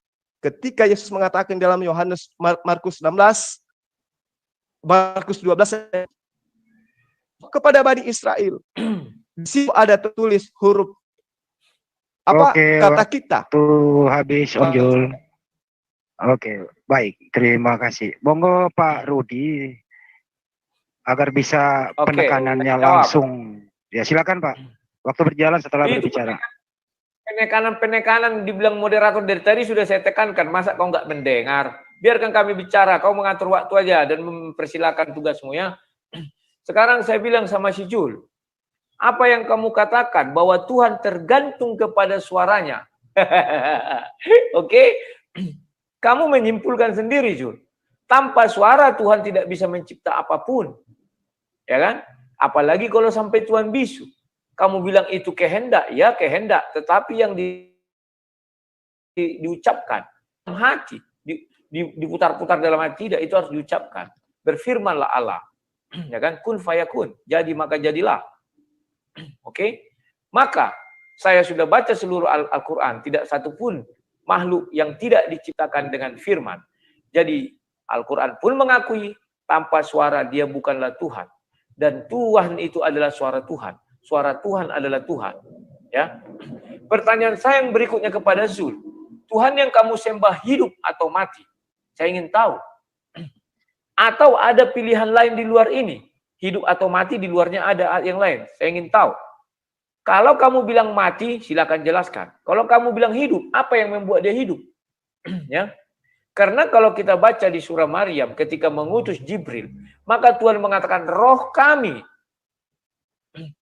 Ketika Yesus mengatakan dalam Yohanes Markus 16, Markus 12, kepada Bani Israel. Di situ ada tertulis huruf apa? Oke, Kata kita. Tuh habis Om Jul. Oke, baik. Terima kasih. Monggo Pak Rudi agar bisa penekanannya langsung. Ya silakan Pak. Waktu berjalan setelah berbicara. Penekanan dibilang moderator dari tadi sudah saya tekankan. Masa kau nggak mendengar? Biarkan kami bicara. Kau mengatur waktu aja dan mempersilakan tugasmu ya. Sekarang saya bilang sama si Jul. Apa yang kamu katakan bahwa Tuhan tergantung kepada suaranya. Oke? Kamu menyimpulkan sendiri, Jul. Tanpa suara Tuhan tidak bisa mencipta apapun. Ya kan? Apalagi kalau sampai Tuhan bisu. Kamu bilang itu kehendak, ya kehendak. Tetapi yang diucapkan dalam hati, diputar-putar dalam hati, tidak, itu harus diucapkan. Berfirmanlah Allah. Ya kan? Kun fayakun. Jadi maka jadilah. Oke? Maka saya sudah baca seluruh Al-Quran. Tidak satupun makhluk yang tidak diciptakan dengan firman. Jadi Al-Quran pun mengakui tanpa suara dia bukanlah Tuhan. Dan Tuhan itu adalah suara Tuhan. Suara Tuhan adalah Tuhan. Ya. Pertanyaan saya yang berikutnya kepada Zul. Tuhan yang kamu sembah hidup atau mati? Saya ingin tahu. Atau ada pilihan lain di luar ini? Hidup atau mati, di luarnya ada yang lain. Saya ingin tahu. Kalau kamu bilang mati, silakan jelaskan. Kalau kamu bilang hidup, apa yang membuat dia hidup? Ya. Karena kalau kita baca di surah Maryam ketika mengutus Jibril, maka Tuhan mengatakan roh kami.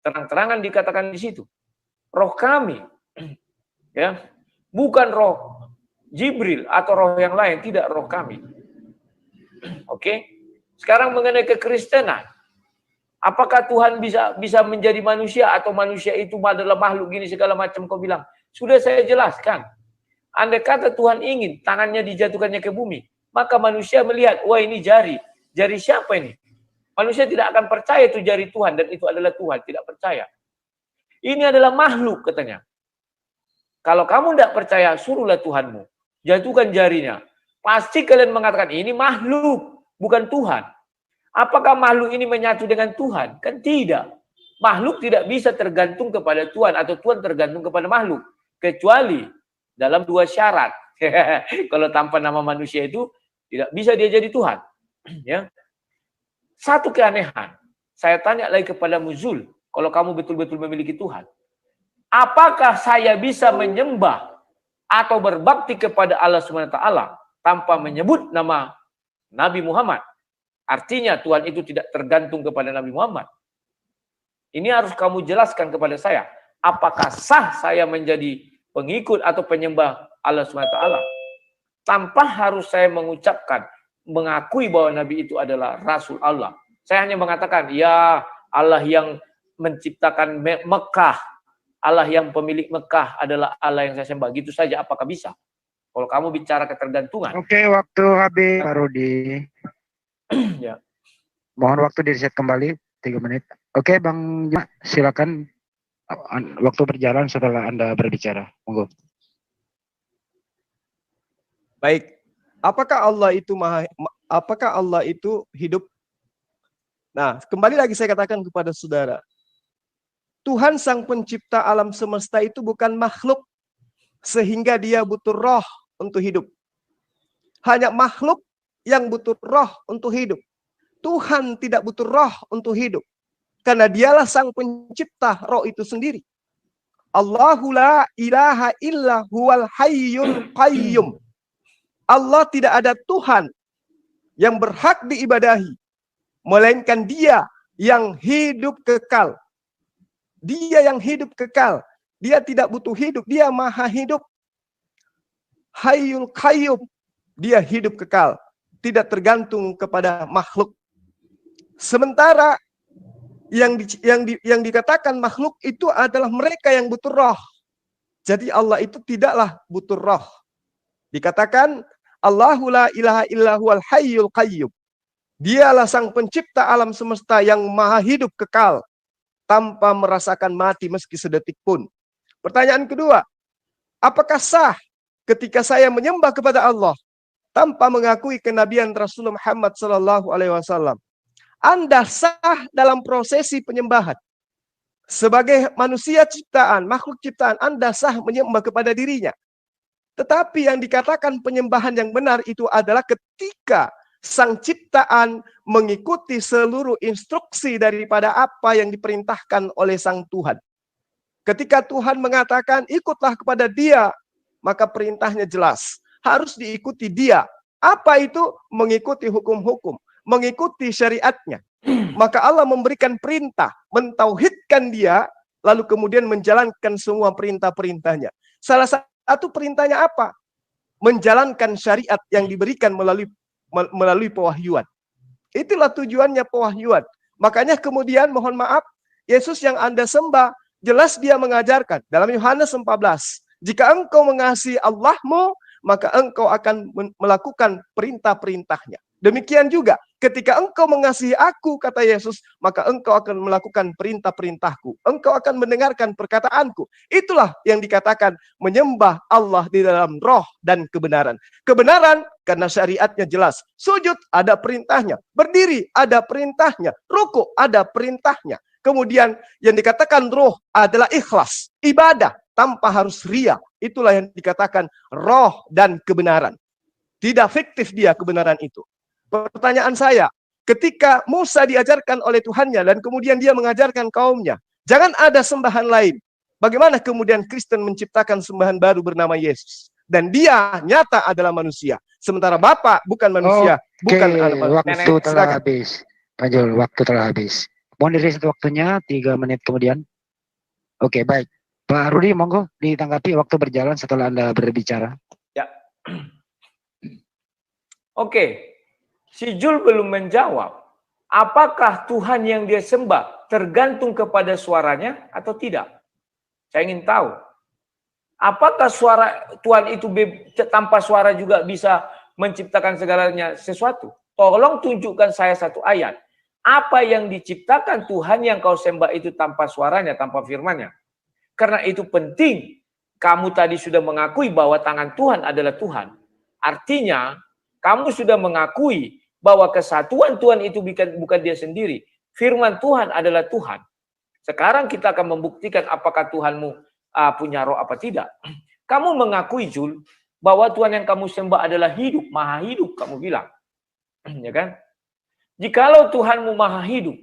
Terang-terangan dikatakan di situ. Roh kami. Ya. Bukan roh Jibril atau roh yang lain, tidak, roh kami. Oke. Sekarang mengenai kekristenan. Apakah Tuhan bisa menjadi manusia atau manusia itu adalah makhluk gini segala macam kau bilang? Sudah saya jelaskan. Andai kata Tuhan ingin tangannya dijatuhkannya ke bumi, maka manusia melihat, wah ini jari. Jari siapa ini? Manusia tidak akan percaya itu jari Tuhan dan itu adalah Tuhan, tidak percaya. Ini adalah makhluk katanya. Kalau kamu tidak percaya, suruhlah Tuhanmu. Jatuhkan jarinya. Pasti kalian mengatakan ini makhluk, bukan Tuhan. Apakah makhluk ini menyatu dengan Tuhan? Kan tidak. Makhluk tidak bisa tergantung kepada Tuhan atau Tuhan tergantung kepada makhluk. Kecuali dalam dua syarat. Kalau tanpa nama manusia itu tidak bisa dia jadi Tuhan. Ya. Satu keanehan. Saya tanya lagi kepada Muzul. Kalau kamu betul-betul memiliki Tuhan. Apakah saya bisa menyembah atau berbakti kepada Allah SWT tanpa menyebut nama Nabi Muhammad? Artinya Tuhan itu tidak tergantung kepada Nabi Muhammad. Ini harus kamu jelaskan kepada saya. Apakah sah saya menjadi pengikut atau penyembah Allah SWT? Tanpa harus saya mengucapkan, mengakui bahwa Nabi itu adalah Rasul Allah. Saya hanya mengatakan, ya Allah yang menciptakan Mekah, Allah yang pemilik Mekah adalah Allah yang saya sembah. Gitu saja, apakah bisa? Kalau kamu bicara ketergantungan. Oke, waktu habis baru di... Ya. Mohon waktu di reset kembali 3 menit. Oke, Bang Juma, silakan. Waktu berjalan setelah Anda berbicara. Monggo. Baik. Apakah Allah itu hidup? Nah, kembali lagi saya katakan kepada saudara. Tuhan sang pencipta alam semesta itu bukan makhluk sehingga dia butuh roh untuk hidup. Hanya makhluk yang butuh roh untuk hidup. Tuhan tidak butuh roh untuk hidup. Karena dialah sang pencipta roh itu sendiri. Allahu la ilaha illa huwal hayyul qayyum. Allah tidak ada Tuhan yang berhak diibadahi. Melainkan dia yang hidup kekal. Dia yang hidup kekal. Dia tidak butuh hidup. Dia maha hidup. Hayyul qayyum. Dia hidup kekal. Tidak tergantung kepada makhluk. Sementara yang dikatakan makhluk itu adalah mereka yang butuh roh. Jadi Allah itu tidaklah butuh roh. Dikatakan Allahu la ilaha illa huwal hayyul qayyum. Dialah sang pencipta alam semesta yang maha hidup kekal tanpa merasakan mati meski sedetik pun. Pertanyaan kedua, apakah sah ketika saya menyembah kepada Allah tanpa mengakui kenabian Rasulullah Muhammad SAW? Anda sah dalam prosesi penyembahan. Sebagai manusia ciptaan, makhluk ciptaan, Anda sah menyembah kepada dirinya. Tetapi yang dikatakan penyembahan yang benar itu adalah ketika sang ciptaan mengikuti seluruh instruksi daripada apa yang diperintahkan oleh sang Tuhan. Ketika Tuhan mengatakan ikutlah kepada dia, maka perintahnya jelas. Harus diikuti dia. Apa itu? Mengikuti hukum-hukum. Mengikuti syariatnya. maka Allah memberikan perintah, mentauhidkan dia, lalu kemudian menjalankan semua perintah-perintahnya. Salah satu perintahnya apa? Menjalankan syariat yang diberikan melalui pewahyuan. Itulah tujuannya pewahyuan. Makanya kemudian mohon maaf, Yesus yang Anda sembah, jelas dia mengajarkan dalam Yohanes 14, jika engkau mengasihi Allahmu, maka engkau akan melakukan perintah-perintahnya. Demikian juga, ketika engkau mengasihi aku, kata Yesus, maka engkau akan melakukan perintah-perintahku. Engkau akan mendengarkan perkataanku. Itulah yang dikatakan menyembah Allah di dalam roh dan kebenaran. Kebenaran karena syariatnya jelas. Sujud ada perintahnya. Berdiri ada perintahnya. Ruku ada perintahnya. Kemudian yang dikatakan roh adalah ikhlas. Ibadah tanpa harus ria. Itulah yang dikatakan roh dan kebenaran. Tidak fiktif dia kebenaran itu. Pertanyaan saya, ketika Musa diajarkan oleh Tuhannya dan kemudian dia mengajarkan kaumnya, jangan ada sembahan lain. Bagaimana kemudian Kristen menciptakan sembahan baru bernama Yesus? Dan dia nyata adalah manusia. Sementara Bapa bukan manusia, bukan anak manusia. Waktu telah habis. Panjul, waktu telah habis. Mohon diri waktunya 3 menit kemudian. Oke, baik. Pak Rudi, monggo ditanggapi waktu berjalan setelah Anda berbicara. Ya. Oke. Si Jul belum menjawab. Apakah Tuhan yang dia sembah tergantung kepada suaranya atau tidak? Saya ingin tahu. Apakah suara Tuhan itu tanpa suara juga bisa menciptakan segalanya sesuatu? Tolong tunjukkan saya satu ayat. Apa yang diciptakan Tuhan yang kau sembah itu tanpa suaranya, tanpa firman-Nya? Karena itu penting. Kamu tadi sudah mengakui bahwa tangan Tuhan adalah Tuhan. Artinya, kamu sudah mengakui bahwa kesatuan Tuhan itu bukan dia sendiri. Firman Tuhan adalah Tuhan. Sekarang kita akan membuktikan apakah Tuhanmu punya roh apa tidak. Kamu mengakui, Jul, bahwa Tuhan yang kamu sembah adalah hidup, maha hidup, kamu bilang. Ya kan? Jikalau Tuhanmu maha hidup,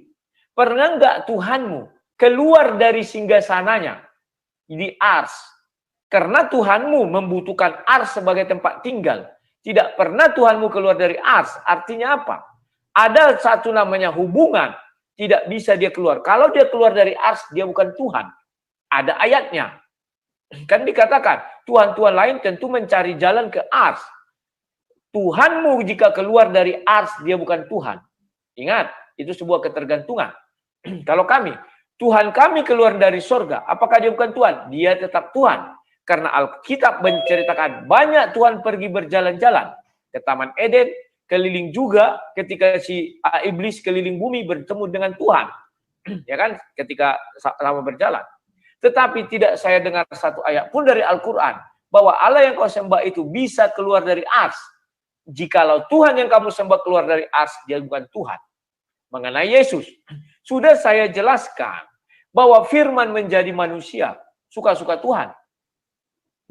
pernah enggak Tuhanmu keluar dari singgasananya di ars? Karena Tuhanmu membutuhkan ars sebagai tempat tinggal. Tidak pernah Tuhanmu keluar dari ars. Artinya apa? Ada satu namanya hubungan. Tidak bisa dia keluar. Kalau dia keluar dari ars, dia bukan Tuhan. Ada ayatnya. Kan dikatakan, Tuhan-Tuhan lain tentu mencari jalan ke ars. Tuhanmu jika keluar dari ars, dia bukan Tuhan. Ingat, itu sebuah ketergantungan. Kalau kami, Tuhan kami keluar dari surga, apakah dia bukan Tuhan? Dia tetap Tuhan. Karena Alkitab menceritakan banyak Tuhan pergi berjalan-jalan ke Taman Eden, keliling juga ketika si iblis keliling bumi bertemu dengan Tuhan. Ya kan? Ketika sama berjalan. Tetapi tidak saya dengar satu ayat pun dari Al-Quran bahwa Allah yang kau sembah itu bisa keluar dari ars. Jikalau Tuhan yang kamu sembah keluar dari ars, dia bukan Tuhan. Mengenai Yesus, sudah saya jelaskan bahwa firman menjadi manusia, suka-suka Tuhan.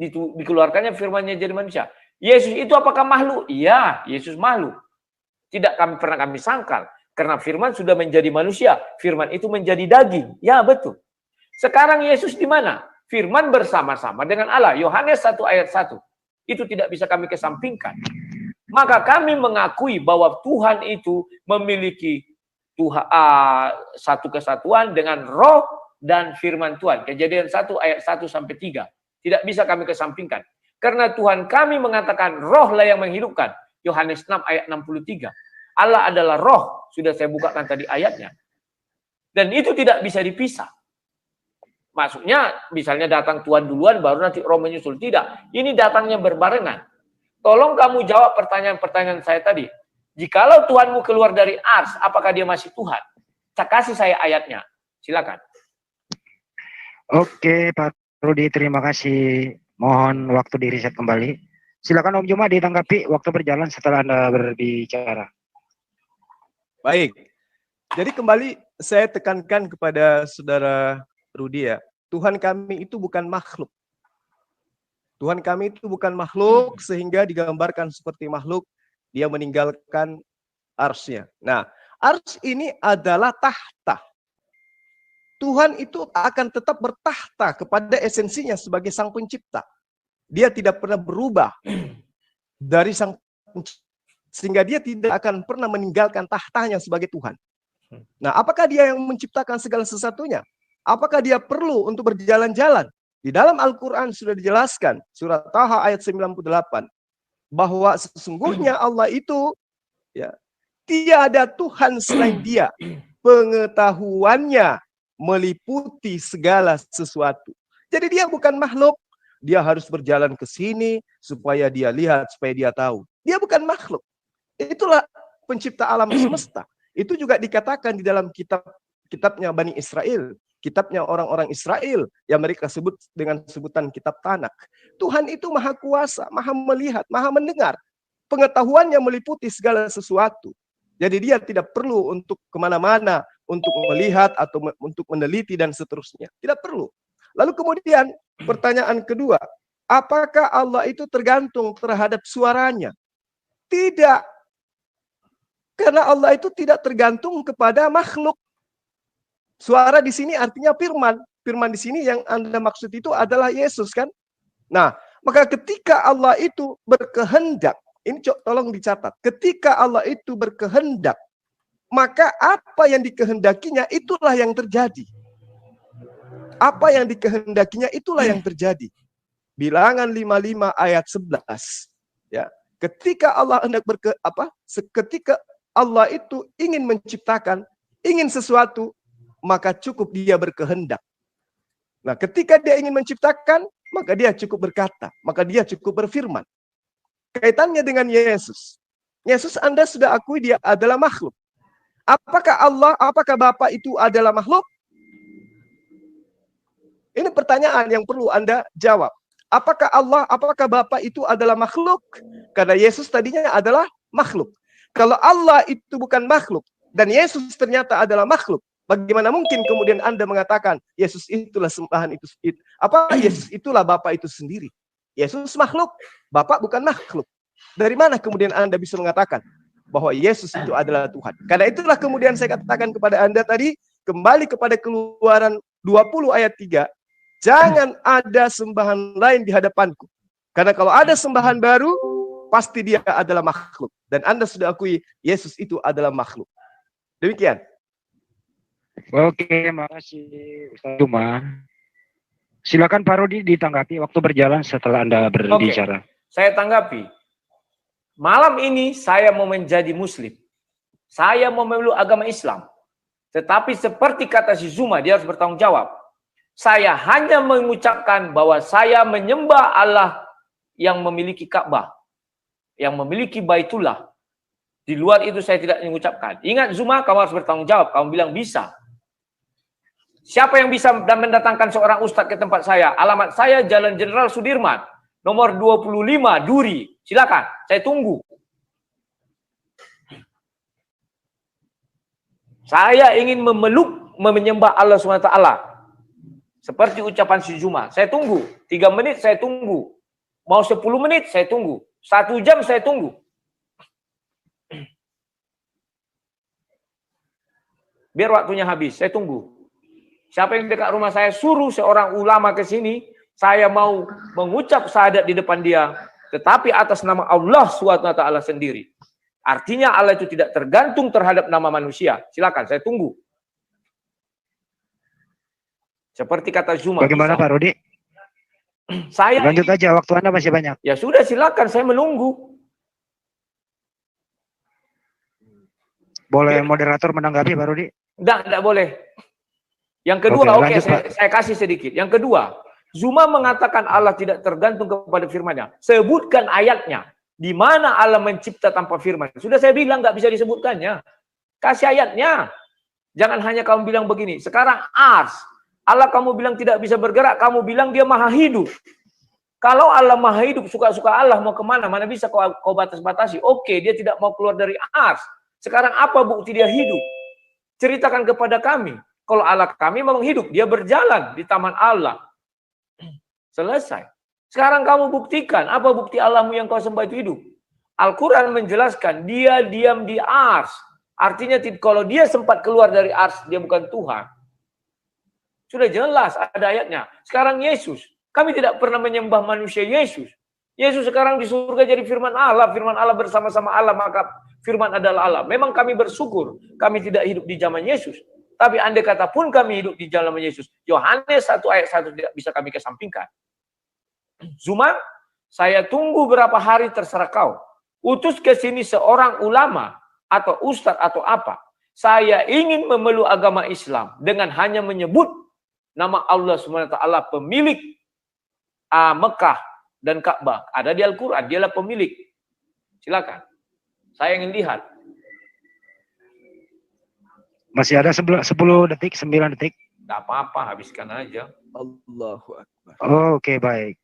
Dikeluarkannya firmannya jadi manusia. Yesus itu apakah makhluk? Iya, Yesus makhluk. Tidak pernah kami sangkal. Karena firman sudah menjadi manusia. Firman itu menjadi daging. Ya, betul. Sekarang Yesus di mana? Firman bersama-sama dengan Allah. Yohanes 1 ayat 1. Itu tidak bisa kami kesampingkan. Maka kami mengakui bahwa Tuhan itu memiliki satu kesatuan dengan roh dan firman Tuhan. Kejadian 1 ayat 1 sampai 3. Tidak bisa kami kesampingkan. Karena Tuhan kami mengatakan rohlah yang menghidupkan. Yohanes 6 ayat 63. Allah adalah roh. Sudah saya bukakan tadi ayatnya. Dan itu tidak bisa dipisah. Maksudnya misalnya datang Tuhan duluan baru nanti roh menyusul. Tidak. Ini datangnya berbarengan. Tolong kamu jawab pertanyaan-pertanyaan saya tadi. Jikalau Tuhanmu keluar dari ars, apakah dia masih Tuhan? Kasih saya ayatnya. Silakan. Oke, Pak Rudi, terima kasih. Mohon waktu di riset kembali. Silakan Om Juma ditanggapi waktu berjalan setelah Anda berbicara. Baik. Jadi kembali saya tekankan kepada Saudara Rudi ya. Tuhan kami itu bukan makhluk. Tuhan kami itu bukan makhluk sehingga digambarkan seperti makhluk. Dia meninggalkan arsnya. Nah, ars ini adalah tahta. Tuhan itu akan tetap bertahta kepada esensinya sebagai sang pencipta. Dia tidak pernah berubah dari sang pencipta. Sehingga dia tidak akan pernah meninggalkan tahtanya sebagai Tuhan. Nah, apakah dia yang menciptakan segala sesuatunya? Apakah dia perlu untuk berjalan-jalan? Di dalam Al-Quran sudah dijelaskan, surat Taha ayat 98, bahwa sesungguhnya Allah itu ya, tiada Tuhan selain Dia. Pengetahuannya meliputi segala sesuatu. Jadi dia bukan makhluk. Dia harus berjalan ke sini supaya dia lihat, supaya dia tahu. Dia bukan makhluk. Itulah pencipta alam semesta. Itu juga dikatakan di dalam kitabnya Bani Israel. Kitabnya orang-orang Israel yang mereka sebut dengan sebutan kitab Tanak. Tuhan itu maha kuasa, maha melihat, maha mendengar. Pengetahuannya meliputi segala sesuatu. Jadi dia tidak perlu untuk kemana-mana, untuk melihat atau untuk meneliti dan seterusnya. Tidak perlu. Lalu kemudian pertanyaan kedua, apakah Allah itu tergantung terhadap suaranya? Tidak. Karena Allah itu tidak tergantung kepada makhluk. Suara di sini artinya firman. Firman di sini yang Anda maksud itu adalah Yesus kan? Nah, maka ketika Allah itu berkehendak, ini tolong dicatat. Ketika Allah itu berkehendak, maka apa yang dikehendakinya itulah yang terjadi. Apa yang dikehendakinya itulah yang terjadi. Bilangan 55 ayat 11. Ya, ketika Allah hendak ketika Allah itu ingin menciptakan, ingin sesuatu, maka cukup dia berkehendak. Nah, ketika dia ingin menciptakan, maka dia cukup berkata, maka dia cukup berfirman. Kaitannya dengan Yesus. Yesus Anda sudah akui dia adalah makhluk. Apakah Bapa itu adalah makhluk? Ini pertanyaan yang perlu Anda jawab. Apakah Bapa itu adalah makhluk? Karena Yesus tadinya adalah makhluk. Kalau Allah itu bukan makhluk dan Yesus ternyata adalah makhluk, bagaimana mungkin kemudian Anda mengatakan Yesus itulah sembahan itu? Yesus itulah Bapa itu sendiri? Yesus makhluk, Bapa bukan makhluk. Dari mana kemudian Anda bisa mengatakan bahwa Yesus itu adalah Tuhan? Karena itulah kemudian saya katakan kepada Anda tadi, kembali kepada Keluaran 20 ayat 3, jangan ada sembahan lain di hadapanku. Karena kalau ada sembahan baru, pasti dia adalah makhluk. Dan Anda sudah akui Yesus itu adalah makhluk. Demikian. Oke, makasih Ustaz Juma. Silakan Pak Rudi ditanggapi waktu berjalan setelah Anda berbicara. Saya tanggapi. Malam ini saya mau menjadi muslim. Saya mau memeluk agama Islam. Tetapi seperti kata si Zuma, dia harus bertanggung jawab. Saya hanya mengucapkan bahwa saya menyembah Allah yang memiliki Ka'bah, yang memiliki Baitullah. Di luar itu saya tidak mengucapkan. Ingat Zuma, kamu harus bertanggung jawab. Kamu bilang bisa. Siapa yang bisa mendatangkan seorang ustadz ke tempat saya? Alamat saya Jalan Jenderal Sudirman, nomor 25, Duri. Silakan, saya tunggu. Saya ingin menyembah Allah SWT. Seperti ucapan si Zuma. Saya tunggu. 3 menit saya tunggu. Mau 10 menit saya tunggu. 1 jam saya tunggu. Biar waktunya habis, saya tunggu. Siapa yang dekat rumah saya, suruh seorang ulama ke sini, saya mau mengucap syahadat di depan dia, tetapi atas nama Allah SWT sendiri. Artinya Allah itu tidak tergantung terhadap nama manusia. Silakan, saya tunggu. Seperti kata Zuma. Bagaimana Pak Rudi? Saya lanjut aja, waktu Anda masih banyak. Ya sudah, silakan, saya menunggu. Boleh moderator menanggapi Pak Rudi? Tidak boleh. Yang kedua, oke, saya kasih sedikit. Yang kedua, Zuma mengatakan Allah tidak tergantung kepada firman-Nya. Sebutkan ayatnya. Di mana Allah mencipta tanpa firman. Sudah saya bilang nggak bisa disebutkannya. Kasih ayatnya. Jangan hanya kamu bilang begini. Sekarang ars. Allah kamu bilang tidak bisa bergerak. Kamu bilang dia maha hidup. Kalau Allah maha hidup, suka-suka Allah mau kemana? Mana bisa kau batas-batasi? Oke, dia tidak mau keluar dari ars. Sekarang apa bukti dia hidup? Ceritakan kepada kami. Kalau Allah kami memang hidup, dia berjalan di taman Allah. Selesai. Sekarang kamu buktikan, apa bukti Allahmu yang kau sembah itu hidup? Al-Quran menjelaskan, dia diam di ars. Artinya kalau dia sempat keluar dari ars, dia bukan Tuhan. Sudah jelas ada ayatnya. Sekarang Yesus, kami tidak pernah menyembah manusia Yesus. Yesus sekarang di surga jadi firman Allah bersama-sama Allah, maka firman adalah Allah. Memang kami bersyukur, kami tidak hidup di zaman Yesus. Tapi andai kata pun kami hidup di zaman Yesus, Yohanes 1 ayat 1 tidak bisa kami kesampingkan. Zuma, saya tunggu berapa hari terserah kau. Utus ke sini seorang ulama atau ustadz atau apa. Saya ingin memeluk agama Islam dengan hanya menyebut nama Allah SWT, pemilik Mekah dan Ka'bah. Ada di Al-Quran, dialah pemilik. Silakan. Saya ingin lihat. Masih ada 10 detik, 9 detik. Tidak apa-apa, habiskan aja. Allahu Akbar. Oke, baik.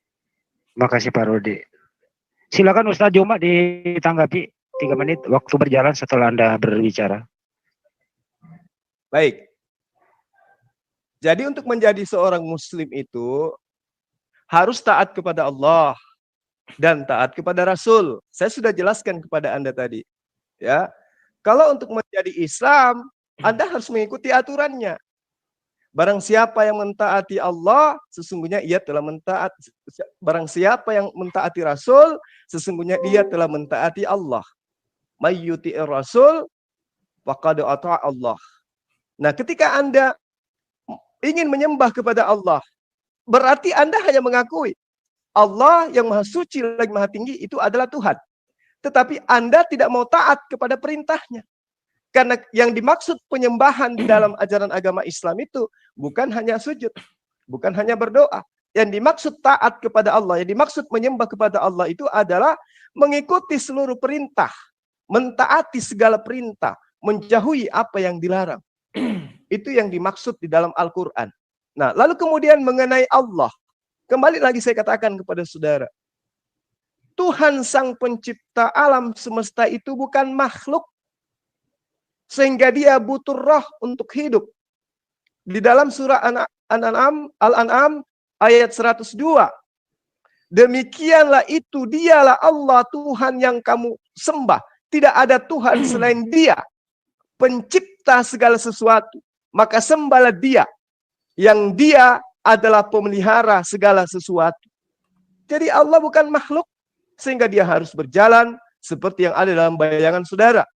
Makasih Pak Rudi. Silakan Ustaz Juma ditanggapi 3 menit waktu berjalan setelah Anda berbicara. Baik. Jadi untuk menjadi seorang muslim itu harus taat kepada Allah dan taat kepada Rasul. Saya sudah jelaskan kepada Anda tadi. Ya. Kalau untuk menjadi Islam, Anda harus mengikuti aturannya. Barang siapa yang mentaati Allah, sesungguhnya ia telah mentaati. Barang siapa yang mentaati Rasul, sesungguhnya dia telah mentaati Allah. Mayyuti'ir Rasul faqad ata'a Allah. Nah, ketika Anda ingin menyembah kepada Allah, berarti Anda hanya mengakui Allah yang maha suci lagi maha tinggi itu adalah Tuhan. Tetapi Anda tidak mau taat kepada perintahnya. Karena yang dimaksud penyembahan di dalam ajaran agama Islam itu bukan hanya sujud, bukan hanya berdoa. Yang dimaksud taat kepada Allah, yang dimaksud menyembah kepada Allah itu adalah mengikuti seluruh perintah, mentaati segala perintah, menjauhi apa yang dilarang. Itu yang dimaksud di dalam Al-Quran. Nah, lalu kemudian mengenai Allah. Kembali lagi saya katakan kepada saudara. Tuhan sang pencipta alam semesta itu bukan makhluk. Sehingga dia butuh roh untuk hidup. Di dalam surah Al-An'am ayat 102. Demikianlah itu dialah Allah Tuhan yang kamu sembah. Tidak ada Tuhan selain dia. Pencipta segala sesuatu. Maka sembahlah dia. Yang dia adalah pemelihara segala sesuatu. Jadi Allah bukan makhluk. Sehingga dia harus berjalan seperti yang ada dalam bayangan saudara.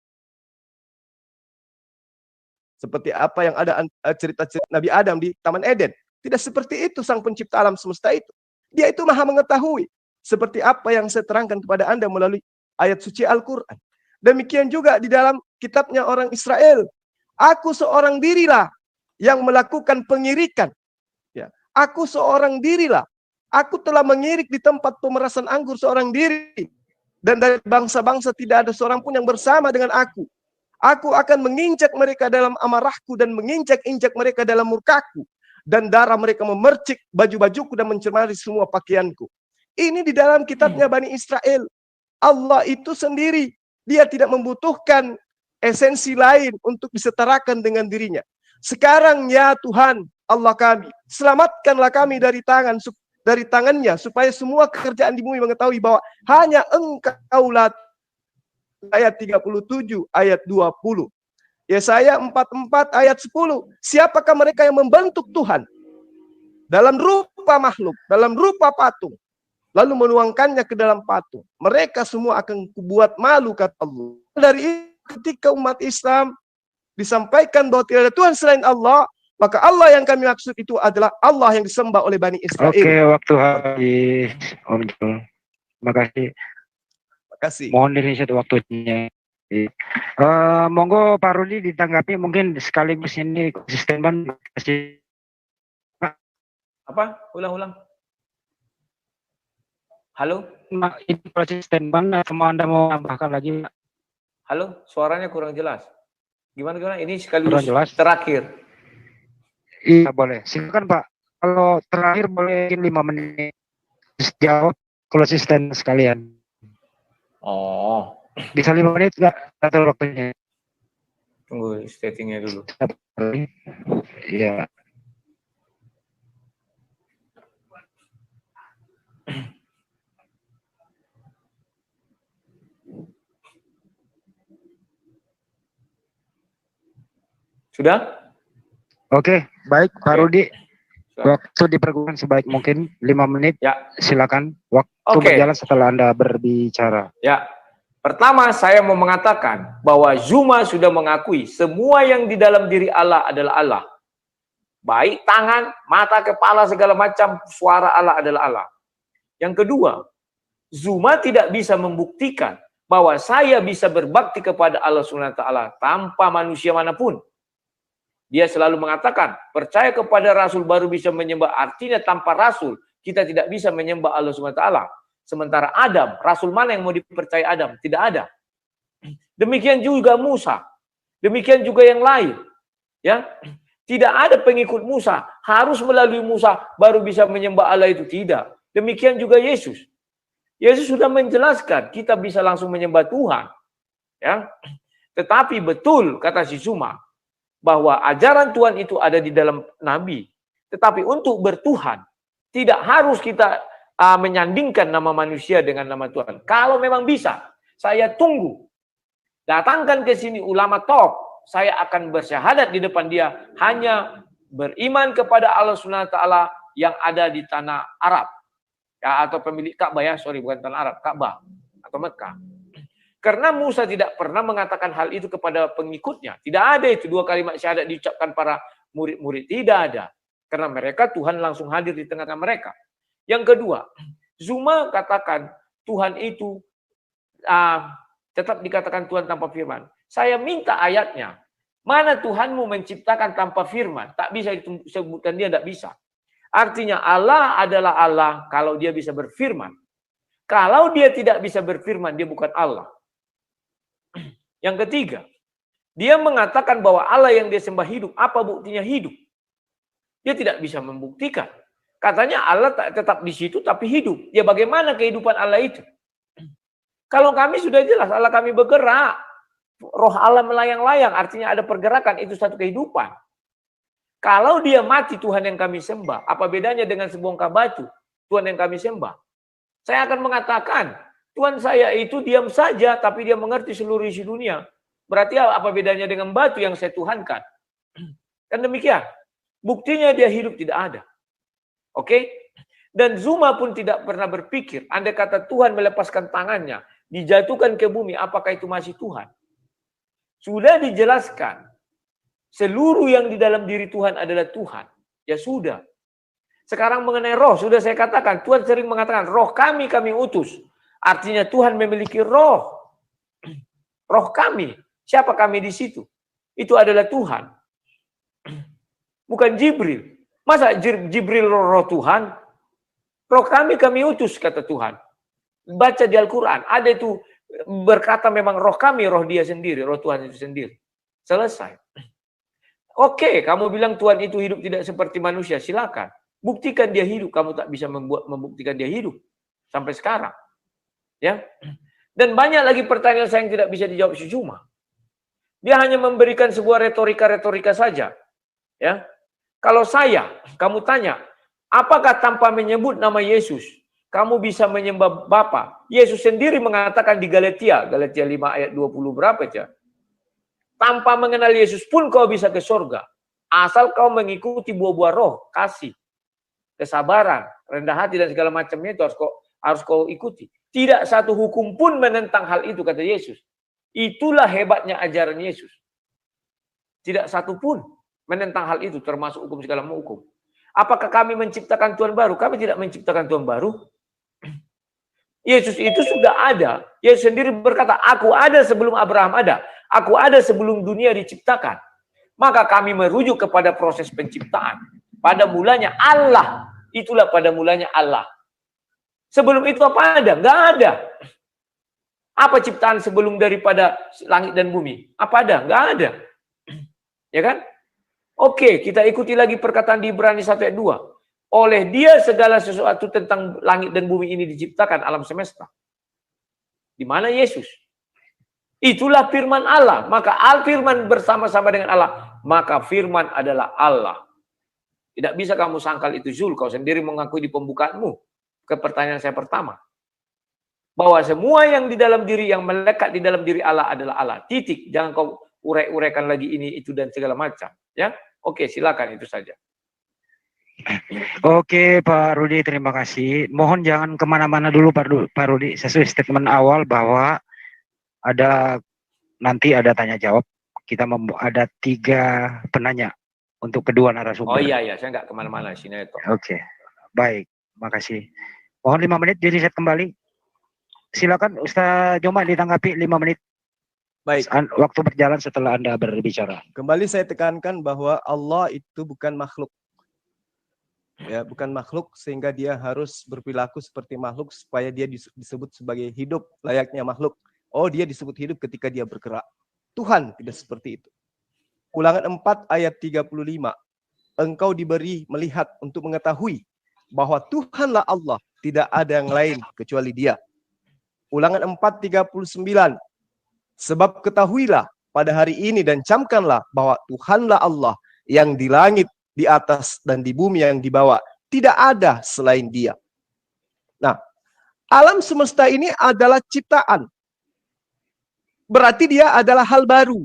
Seperti apa yang ada cerita-cerita Nabi Adam di Taman Eden. Tidak seperti itu sang pencipta alam semesta itu. Dia itu maha mengetahui. Seperti apa yang saya terangkan kepada Anda melalui ayat suci Al-Quran. Demikian juga di dalam kitabnya orang Israel. Aku seorang dirilah yang melakukan pengirikan. Ya. Aku seorang dirilah. Aku telah mengirik di tempat pemerasan anggur seorang diri. Dan dari bangsa-bangsa tidak ada seorang pun yang bersama dengan aku. Aku akan menginjak mereka dalam amarahku dan menginjak-injak mereka dalam murkaku. Dan darah mereka memercik baju-bajuku dan mencemari semua pakaianku. Ini di dalam kitabnya Bani Israel. Allah itu sendiri. Dia tidak membutuhkan esensi lain untuk disetarakan dengan dirinya. Sekarang ya Tuhan Allah kami, selamatkanlah kami dari tangannya supaya semua kerjaan di bumi mengetahui bahwa hanya Engkaulah. Ayat 37, ayat 20. Yesaya 44 ayat 10. Siapakah mereka yang membentuk Tuhan? Dalam rupa makhluk, dalam rupa patung. Lalu menuangkannya ke dalam patung. Mereka semua akan kubuat malu, kata Allah. Dari ketika umat Islam disampaikan bahwa tidak ada Tuhan selain Allah, maka Allah yang kami maksud itu adalah Allah yang disembah oleh Bani Israel. Oke, waktu habis. Om Jul. Terima kasih. Kasih. Mohon dirinci waktunya. Monggo Pak Rudi ditanggapi mungkin sekaligus ini konsisten banget. Apa? Ulang-ulang. Halo? Ini konsisten banget. Semua Anda mau tambahkan lagi? Halo? Suaranya kurang jelas. Gimana? Ini sekaligus Kurang jelas. terakhir. Iya boleh. Silakan Pak. Kalau terakhir boleh 5 menit. Jawab konsisten sekalian. Oh, Bisa 5 menit nggak? Atau waktunya? tunggu settingnya dulu. Iya. Sudah? Oke, baik Pak Oke. Rudi. Waktu dipergunakan sebaik mungkin 5 menit. Ya. Silakan. Waktu Oke. berjalan setelah Anda berbicara. Ya. Pertama, saya mau mengatakan bahwa Zuma sudah mengakui semua yang di dalam diri Allah adalah Allah. Baik tangan, mata, kepala, segala macam, suara Allah adalah Allah. Yang kedua, Zuma tidak bisa membuktikan bahwa saya bisa berbakti kepada Allah SWT tanpa manusia manapun. Dia selalu mengatakan, percaya kepada Rasul baru bisa menyembah. Artinya tanpa Rasul, kita tidak bisa menyembah Allah SWT. Sementara Adam, Rasul mana yang mau dipercaya Adam? Tidak ada. Demikian juga Musa. Demikian juga yang lain. Ya, tidak ada pengikut Musa. Harus melalui Musa baru bisa menyembah Allah itu. Tidak. Demikian juga Yesus. Yesus sudah menjelaskan, kita bisa langsung menyembah Tuhan. Ya. Tetapi betul, kata si Zuma, bahwa ajaran Tuhan itu ada di dalam Nabi. Tetapi untuk bertuhan, tidak harus kita menyandingkan nama manusia dengan nama Tuhan. Kalau memang bisa, saya tunggu. Datangkan ke sini ulama top. Saya akan bersyahadat di depan dia. Hanya beriman kepada Allah SWT yang ada di tanah Arab. Ya, atau pemilik Ka'bah ya, sorry bukan tanah Arab, Ka'bah atau Mekah. Karena Musa tidak pernah mengatakan hal itu kepada pengikutnya. Tidak ada itu 2 kalimat syahadat diucapkan para murid-murid. Tidak ada. Karena mereka Tuhan langsung hadir di tengah-tengah mereka. Yang kedua, Zuma katakan Tuhan itu tetap dikatakan Tuhan tanpa firman. Saya minta ayatnya. Mana Tuhanmu menciptakan tanpa firman? Tak bisa disebutkan dia, tidak bisa. Artinya Allah adalah Allah kalau dia bisa berfirman. Kalau dia tidak bisa berfirman, dia bukan Allah. Yang ketiga, dia mengatakan bahwa Allah yang dia sembah hidup. Apa buktinya hidup? Dia tidak bisa membuktikan. Katanya Allah tetap di situ tapi hidup. Ya bagaimana kehidupan Allah itu? Kalau kami sudah jelas Allah kami bergerak. Roh Allah melayang-layang, artinya ada pergerakan, itu satu kehidupan. Kalau dia mati Tuhan yang kami sembah, apa bedanya dengan sebongkah batu Tuhan yang kami sembah? Saya akan mengatakan, Tuhan saya itu diam saja, tapi dia mengerti seluruh isi dunia. Berarti apa bedanya dengan batu yang saya tuhankan? Kan demikian. Buktinya dia hidup tidak ada. Oke? Dan Zuma pun tidak pernah berpikir, andai kata Tuhan melepaskan tangannya, dijatuhkan ke bumi, apakah itu masih Tuhan? Sudah dijelaskan, seluruh yang di dalam diri Tuhan adalah Tuhan. Ya sudah. Sekarang mengenai roh, sudah saya katakan, Tuhan sering mengatakan, roh kami utus. Artinya Tuhan memiliki roh. Roh kami. Siapa kami di situ? Itu adalah Tuhan. Bukan Jibril. Masa Jibril roh Tuhan? Roh kami utus, kata Tuhan. Baca di Al-Quran. Ada itu berkata memang roh kami, roh dia sendiri. Roh Tuhan itu sendiri. Selesai. Oke, kamu bilang Tuhan itu hidup tidak seperti manusia. Silakan. Buktikan dia hidup. Kamu tak bisa membuktikan dia hidup. Sampai sekarang. Ya, dan banyak lagi pertanyaan saya yang tidak bisa dijawab si Zuma. Dia hanya memberikan sebuah retorika saja. Ya, kalau kamu tanya, apakah tanpa menyebut nama Yesus, kamu bisa menyembah Bapa? Yesus sendiri mengatakan di Galatia 5 ayat 20 berapa aja? Tanpa mengenal Yesus pun kau bisa ke surga, asal kau mengikuti buah-buah roh, kasih, kesabaran, rendah hati dan segala macamnya itu harus kau ikuti. Tidak satu hukum pun menentang hal itu, kata Yesus. Itulah hebatnya ajaran Yesus. Tidak satu pun menentang hal itu, termasuk hukum segala hukum. Apakah kami menciptakan Tuhan baru? Kami tidak menciptakan Tuhan baru. Yesus itu sudah ada. Yesus sendiri berkata, aku ada sebelum Abraham ada. Aku ada sebelum dunia diciptakan. Maka kami merujuk kepada proses penciptaan. Pada mulanya Allah. Itulah pada mulanya Allah. Sebelum itu apa ada? Enggak ada. Apa ciptaan sebelum daripada langit dan bumi? Apa ada? Enggak ada. Ya kan? Oke, kita ikuti lagi perkataan di Ibrani 1 ayat 2. Oleh dia segala sesuatu tentang langit dan bumi ini diciptakan, alam semesta. Di mana Yesus? Itulah firman Allah. Maka al-firman bersama-sama dengan Allah. Maka firman adalah Allah. Tidak bisa kamu sangkal itu Zul. Kau sendiri mengakui di pembukaanmu. Ke pertanyaan saya pertama. Bahwa semua yang di dalam diri, yang melekat di dalam diri Allah adalah Allah. Titik. Jangan kau urek-urekan lagi ini, itu, dan segala macam. Ya, oke, silakan itu saja. Oke Pak Rudi, terima kasih. Mohon jangan kemana-mana dulu Pak Rudi. Sesuai statement awal bahwa nanti ada tanya jawab. Kita ada 3 penanya untuk kedua narasumber. Oh iya, saya nggak kemana-mana, sini itu. Oke, baik, makasih. Mohon 5 menit di reset kembali. Silakan Ustaz Joma ditanggapi 5 menit. Baik. Waktu berjalan setelah Anda berbicara. Kembali saya tekankan bahwa Allah itu bukan makhluk. Ya, bukan makhluk sehingga dia harus berperilaku seperti makhluk supaya dia disebut sebagai hidup layaknya makhluk. Oh, dia disebut hidup ketika dia bergerak. Tuhan tidak seperti itu. Ulangan 4 ayat 35. Engkau diberi melihat untuk mengetahui bahwa Tuhanlah Allah, tidak ada yang lain kecuali Dia. Ulangan 4:39. Sebab ketahuilah pada hari ini dan camkanlah bahwa Tuhanlah Allah yang di langit, di atas dan di bumi yang di bawah. Tidak ada selain Dia. Nah, alam semesta ini adalah ciptaan. Berarti dia adalah hal baru.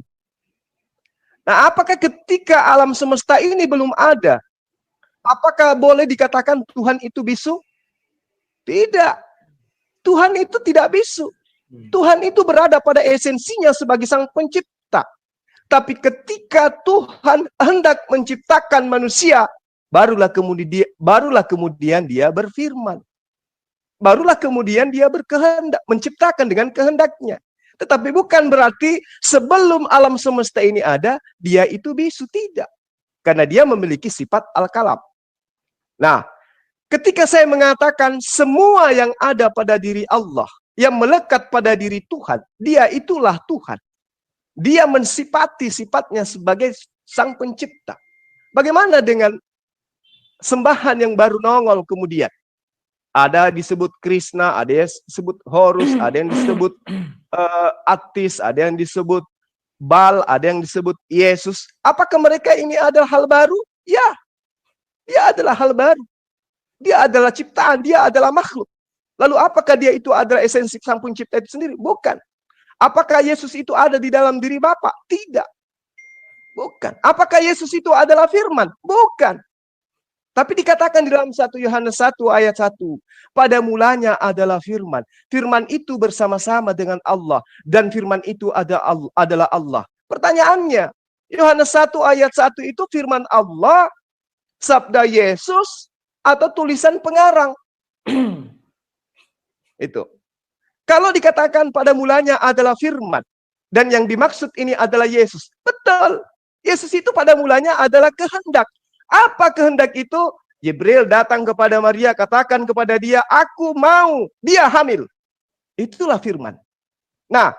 Nah, apakah ketika alam semesta ini belum ada, apakah boleh dikatakan Tuhan itu bisu? Tidak. Tuhan itu tidak bisu. Tuhan itu berada pada esensinya sebagai sang pencipta. Tapi ketika Tuhan hendak menciptakan manusia, barulah kemudian dia berfirman. Barulah kemudian dia berkehendak, menciptakan dengan kehendaknya. Tetapi bukan berarti sebelum alam semesta ini ada, dia itu bisu. Tidak. Karena dia memiliki sifat al-kalam. Nah, ketika saya mengatakan semua yang ada pada diri Allah, yang melekat pada diri Tuhan, dia itulah Tuhan. Dia mensifati sifatnya sebagai sang pencipta. Bagaimana dengan sembahan yang baru nongol kemudian? Ada disebut Krishna, ada yang disebut Horus, ada yang disebut Atis, ada yang disebut Baal, ada yang disebut Yesus. Apakah mereka ini adalah hal baru? Ya, dia adalah hal baru. Dia adalah ciptaan, dia adalah makhluk. Lalu apakah dia itu adalah esensi sang pencipta itu sendiri? Bukan. Apakah Yesus itu ada di dalam diri Bapa? Tidak. Bukan. Apakah Yesus itu adalah firman? Bukan. Tapi dikatakan di dalam 1 Yohanes 1 ayat 1. Pada mulanya adalah firman. Firman itu bersama-sama dengan Allah. Dan firman itu adalah Allah. Pertanyaannya, Yohanes 1 ayat 1 itu firman Allah, sabda Yesus, atau tulisan pengarang? Itu. Kalau dikatakan pada mulanya adalah firman. Dan yang dimaksud ini adalah Yesus. Betul. Yesus itu pada mulanya adalah kehendak. Apa kehendak itu? Jibril datang kepada Maria, katakan kepada dia, aku mau, dia hamil. Itulah firman. Nah,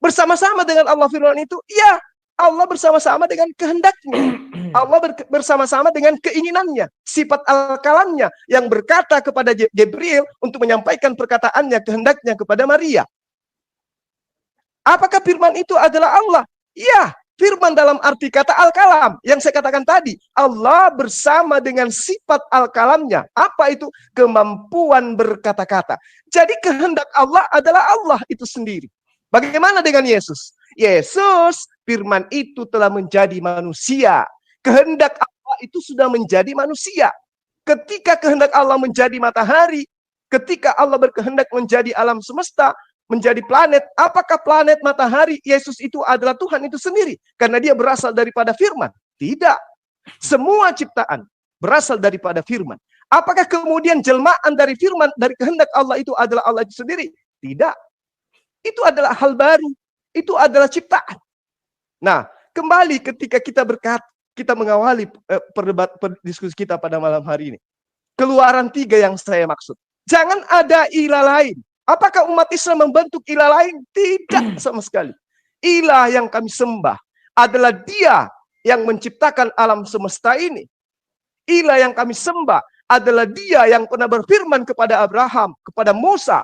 bersama-sama dengan Allah firman itu, ya, Allah bersama-sama dengan kehendaknya. Allah bersama-sama dengan keinginannya, sifat al-kalamnya yang berkata kepada Jibril untuk menyampaikan perkataannya, kehendaknya kepada Maria. Apakah firman itu adalah Allah? Ya. Firman dalam arti kata al-kalam yang saya katakan tadi. Allah bersama dengan sifat al-kalamnya. Apa itu? Kemampuan berkata-kata. Jadi kehendak Allah adalah Allah itu sendiri. Bagaimana dengan Yesus? Yesus, firman itu telah menjadi manusia. Kehendak Allah itu sudah menjadi manusia. Ketika kehendak Allah menjadi matahari, ketika Allah berkehendak menjadi alam semesta, menjadi planet, apakah planet, matahari, Yesus itu adalah Tuhan itu sendiri? Karena dia berasal daripada firman. Tidak. Semua ciptaan berasal daripada firman. Apakah kemudian jelmaan dari firman, dari kehendak Allah itu adalah Allah itu sendiri? Tidak. Itu adalah hal baru. Itu adalah ciptaan. Nah, kembali ketika kita mengawali diskusi kita pada malam hari ini. Keluaran 3 yang saya maksud. Jangan ada ilah lain. Apakah umat Islam membentuk ilah lain? Tidak sama sekali. Ilah yang kami sembah adalah Dia yang menciptakan alam semesta ini. Ilah yang kami sembah adalah Dia yang pernah berfirman kepada Abraham, kepada Musa,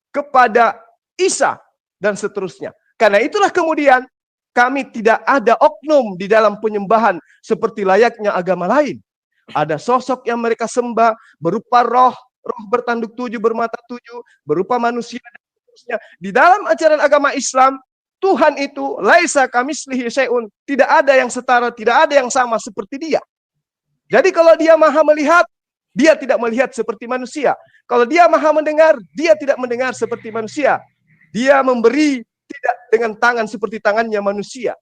kepada Isa, dan seterusnya. Karena itulah kemudian kami tidak ada oknum di dalam penyembahan seperti layaknya agama lain. Ada sosok yang mereka sembah berupa roh bertanduk 7, bermata 7, berupa manusia dan seterusnya. Di dalam ajaran agama Islam, Tuhan itu laisa kamitslihi syai'un, tidak ada yang setara, tidak ada yang sama seperti Dia. Jadi kalau dia maha melihat, dia tidak melihat seperti manusia. Kalau dia maha mendengar, dia tidak mendengar seperti manusia. Dia memberi tidak dengan tangan seperti tangannya manusia.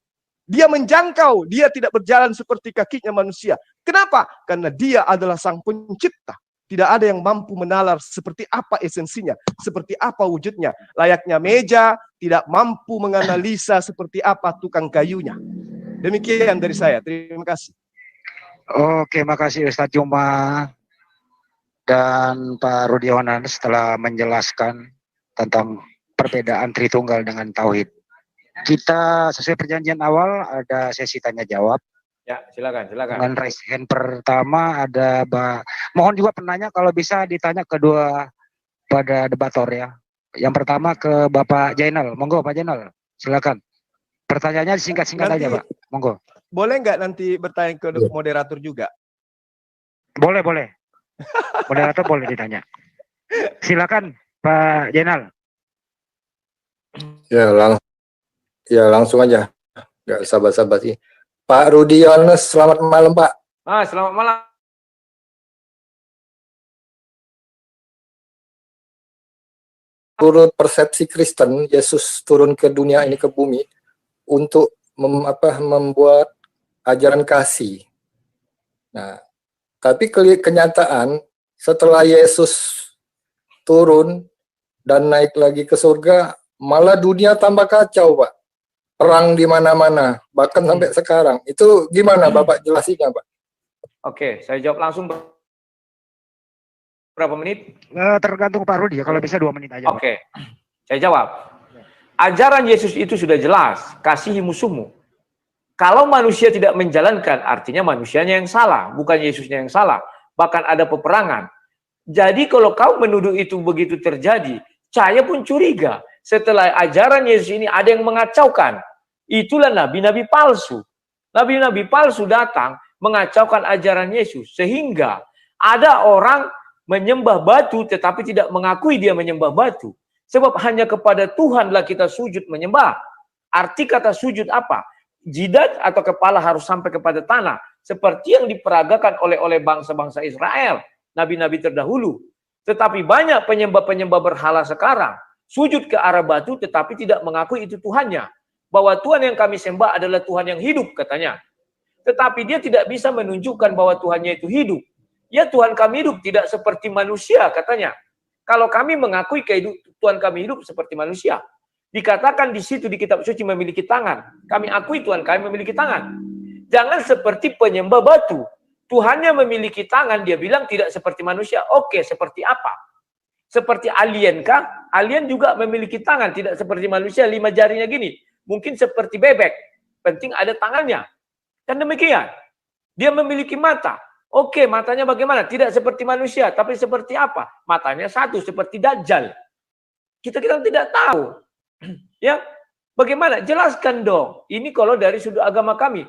Dia menjangkau, dia tidak berjalan seperti kakinya manusia. Kenapa? Karena dia adalah sang pencipta. Tidak ada yang mampu menalar seperti apa esensinya, seperti apa wujudnya. Layaknya meja, tidak mampu menganalisa seperti apa tukang kayunya. Demikian dari saya. Terima kasih. Oke, makasih Ustadz Juma dan Pak Rudiawan setelah menjelaskan tentang perbedaan Tritunggal dengan Tauhid. Kita sesuai perjanjian awal ada sesi tanya jawab. Ya, silakan. Dengan raise hand pertama ada mohon juga penanya kalau bisa ditanya kedua pada debator ya. Yang pertama ke Bapak Jainal. Monggo Pak Jainal, silakan. Pertanyaannya singkat-singkat aja Pak. Monggo. Boleh nggak nanti bertanya ke moderator juga? Boleh. Moderator boleh ditanya. Silakan Pak Jainal. Ya langsung aja. Nggak sabar-sabar sih. Pak Rudi Yohanes, selamat malam Pak. Selamat malam. Menurut persepsi Kristen, Yesus turun ke dunia ini, ke bumi, untuk membuat ajaran kasih. Nah, tapi kenyataan setelah Yesus turun dan naik lagi ke surga, malah dunia tambah kacau Pak. Perang di mana-mana, bahkan sampai sekarang. Itu gimana Bapak jelasinnya, Pak? Oke, saya jawab langsung. Berapa menit? Tergantung Pak Rudi ya, kalau bisa 2 menit aja. Oke, saya jawab. Ajaran Yesus itu sudah jelas, kasihi musuhmu. Kalau manusia tidak menjalankan, artinya manusianya yang salah, bukan Yesusnya yang salah. Bahkan ada peperangan. Jadi kalau kau menuduh itu begitu terjadi, saya pun curiga. Setelah ajaran Yesus ini ada yang mengacaukan. Itulah nabi-nabi palsu. Nabi-nabi palsu datang mengacaukan ajaran Yesus. Sehingga ada orang menyembah batu tetapi tidak mengakui dia menyembah batu. Sebab hanya kepada Tuhanlah kita sujud menyembah. Arti kata sujud apa? Jidat atau kepala harus sampai kepada tanah. Seperti yang diperagakan oleh bangsa-bangsa Israel. Nabi-nabi terdahulu. Tetapi banyak penyembah-penyembah berhala sekarang. Sujud ke arah batu tetapi tidak mengakui itu Tuhannya. Bahwa Tuhan yang kami sembah adalah Tuhan yang hidup katanya. Tetapi dia tidak bisa menunjukkan bahwa Tuhannya itu hidup. Ya Tuhan kami hidup tidak seperti manusia katanya. Kalau kami mengakui Tuhan kami hidup seperti manusia. Dikatakan di situ di kitab suci memiliki tangan. Kami akui Tuhan kami memiliki tangan. Jangan seperti penyembah batu. Tuhannya memiliki tangan, dia bilang tidak seperti manusia. Oke, seperti apa? Seperti alien kah? Alien juga memiliki tangan, tidak seperti manusia, 5 jarinya gini. Mungkin seperti bebek, penting ada tangannya. Dan demikian, dia memiliki mata. Oke, matanya bagaimana? Tidak seperti manusia, tapi seperti apa? Matanya satu, seperti Dajjal. Kita tidak tahu. Ya, bagaimana? Jelaskan dong. Ini kalau dari sudut agama kami.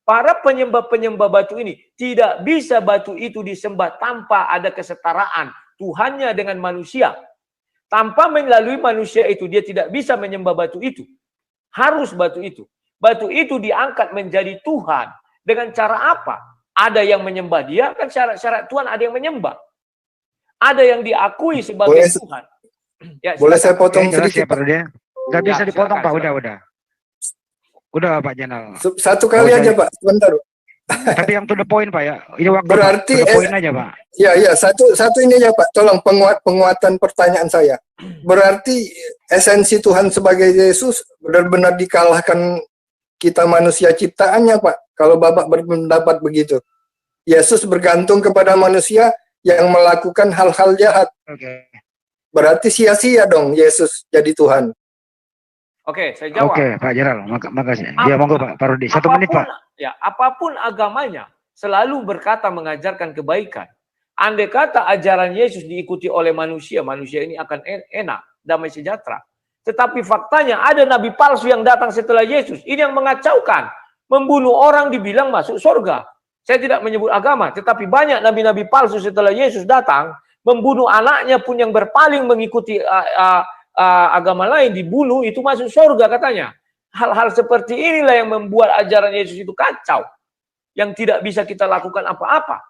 Para penyembah-penyembah batu ini, tidak bisa batu itu disembah tanpa ada kesetaraan Tuhannya dengan manusia. Tanpa melalui manusia itu, dia tidak bisa menyembah batu itu. Harus batu itu. Batu itu diangkat menjadi Tuhan. Dengan cara apa? Ada yang menyembah dia, kan syarat-syarat Tuhan ada yang menyembah. Ada yang diakui sebagai Tuhan. Ya, boleh saya potong sedikit, Pak? Nggak bisa dipotong, Pak. Udah. Udah, Pak Jenal. Satu kali aja, Pak. Sebentar. Tapi yang to the point, Pak ya. Ini waktu berarti to the point aja, Pak. Ya, satu ini ya, Pak. Tolong penguatan pertanyaan saya. Berarti esensi Tuhan sebagai Yesus benar-benar dikalahkan kita manusia ciptaannya, Pak. Kalau Bapak berpendapat begitu. Yesus bergantung kepada manusia yang melakukan hal-hal jahat. Oke. Berarti sia-sia dong Yesus jadi Tuhan. Oke, saya jawab. Oke, Pak Jeral, makasih. Ya, monggo Pak Rudi. 1 menit, Pak. Ya, apapun agamanya, selalu berkata mengajarkan kebaikan. Andai kata ajaran Yesus diikuti oleh manusia, manusia ini akan enak, damai sejahtera. Tetapi faktanya ada nabi palsu yang datang setelah Yesus. Ini yang mengacaukan. Membunuh orang dibilang masuk surga. Saya tidak menyebut agama, tetapi banyak nabi-nabi palsu setelah Yesus datang, membunuh anaknya pun yang berpaling mengikuti agama lain, dibunuh, itu masuk surga katanya. Hal-hal seperti inilah yang membuat ajaran Yesus itu kacau. yang tidak bisa kita lakukan apa-apa.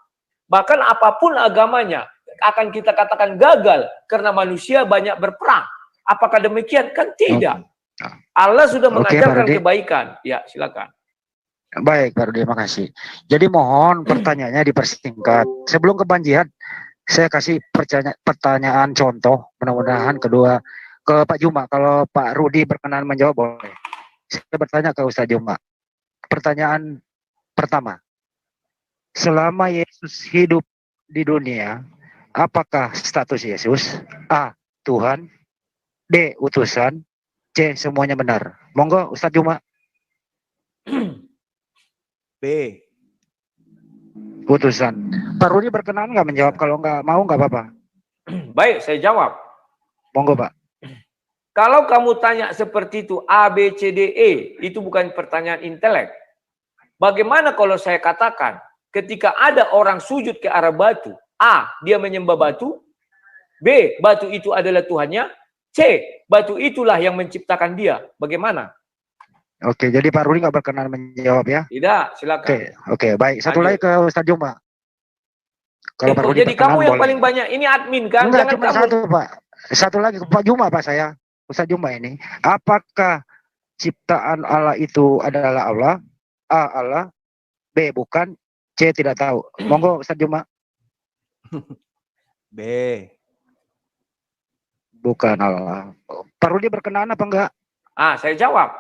Bahkan apapun agamanya akan kita katakan gagal karena manusia banyak berperang. Apakah demikian? Kan tidak. Allah sudah mengajarkan kebaikan. Ya, silakan. Baik, Pak Rudi, makasih. Jadi mohon pertanyaannya dipersingkat. Sebelum ke Banjihat, saya kasih pertanyaan contoh, mudah-mudahan kedua ke Pak Juma. Kalau Pak Rudi berkenan menjawab, boleh. Saya bertanya ke Ustaz Juma. Pertanyaan pertama, selama Yesus hidup di dunia, apakah status Yesus? A. Tuhan, B. Utusan, C. Semuanya benar. Monggo Ustaz Juma. B. Utusan. Pak Rudi berkenan nggak menjawab? Kalau nggak mau nggak apa-apa. Baik, saya jawab. Monggo Pak. Kalau kamu tanya seperti itu, A, B, C, D, E, itu bukan pertanyaan intelek. Bagaimana kalau saya katakan, ketika ada orang sujud ke arah batu, A, dia menyembah batu, B, batu itu adalah Tuhannya, C, batu itulah yang menciptakan dia. Bagaimana? Oke, jadi Pak Rudi nggak berkenan menjawab ya? Tidak, silakan. Oke, baik. Satu lagi ke Ustaz Juma. Kalau Pak Rudi Jadi berkenan, kamu yang boleh. paling banyak, ini admin kan? Enggak, Jangan cuma kamu... satu Pak. Satu lagi ke Pak Juma Pak saya. Ustaz Juma ini. Apakah ciptaan Allah itu adalah Allah? A. Allah. B. Bukan. C. Tidak tahu. Monggo Ustaz Juma. B. Bukan Allah. Pak Rudi berkenan apa enggak? Saya jawab.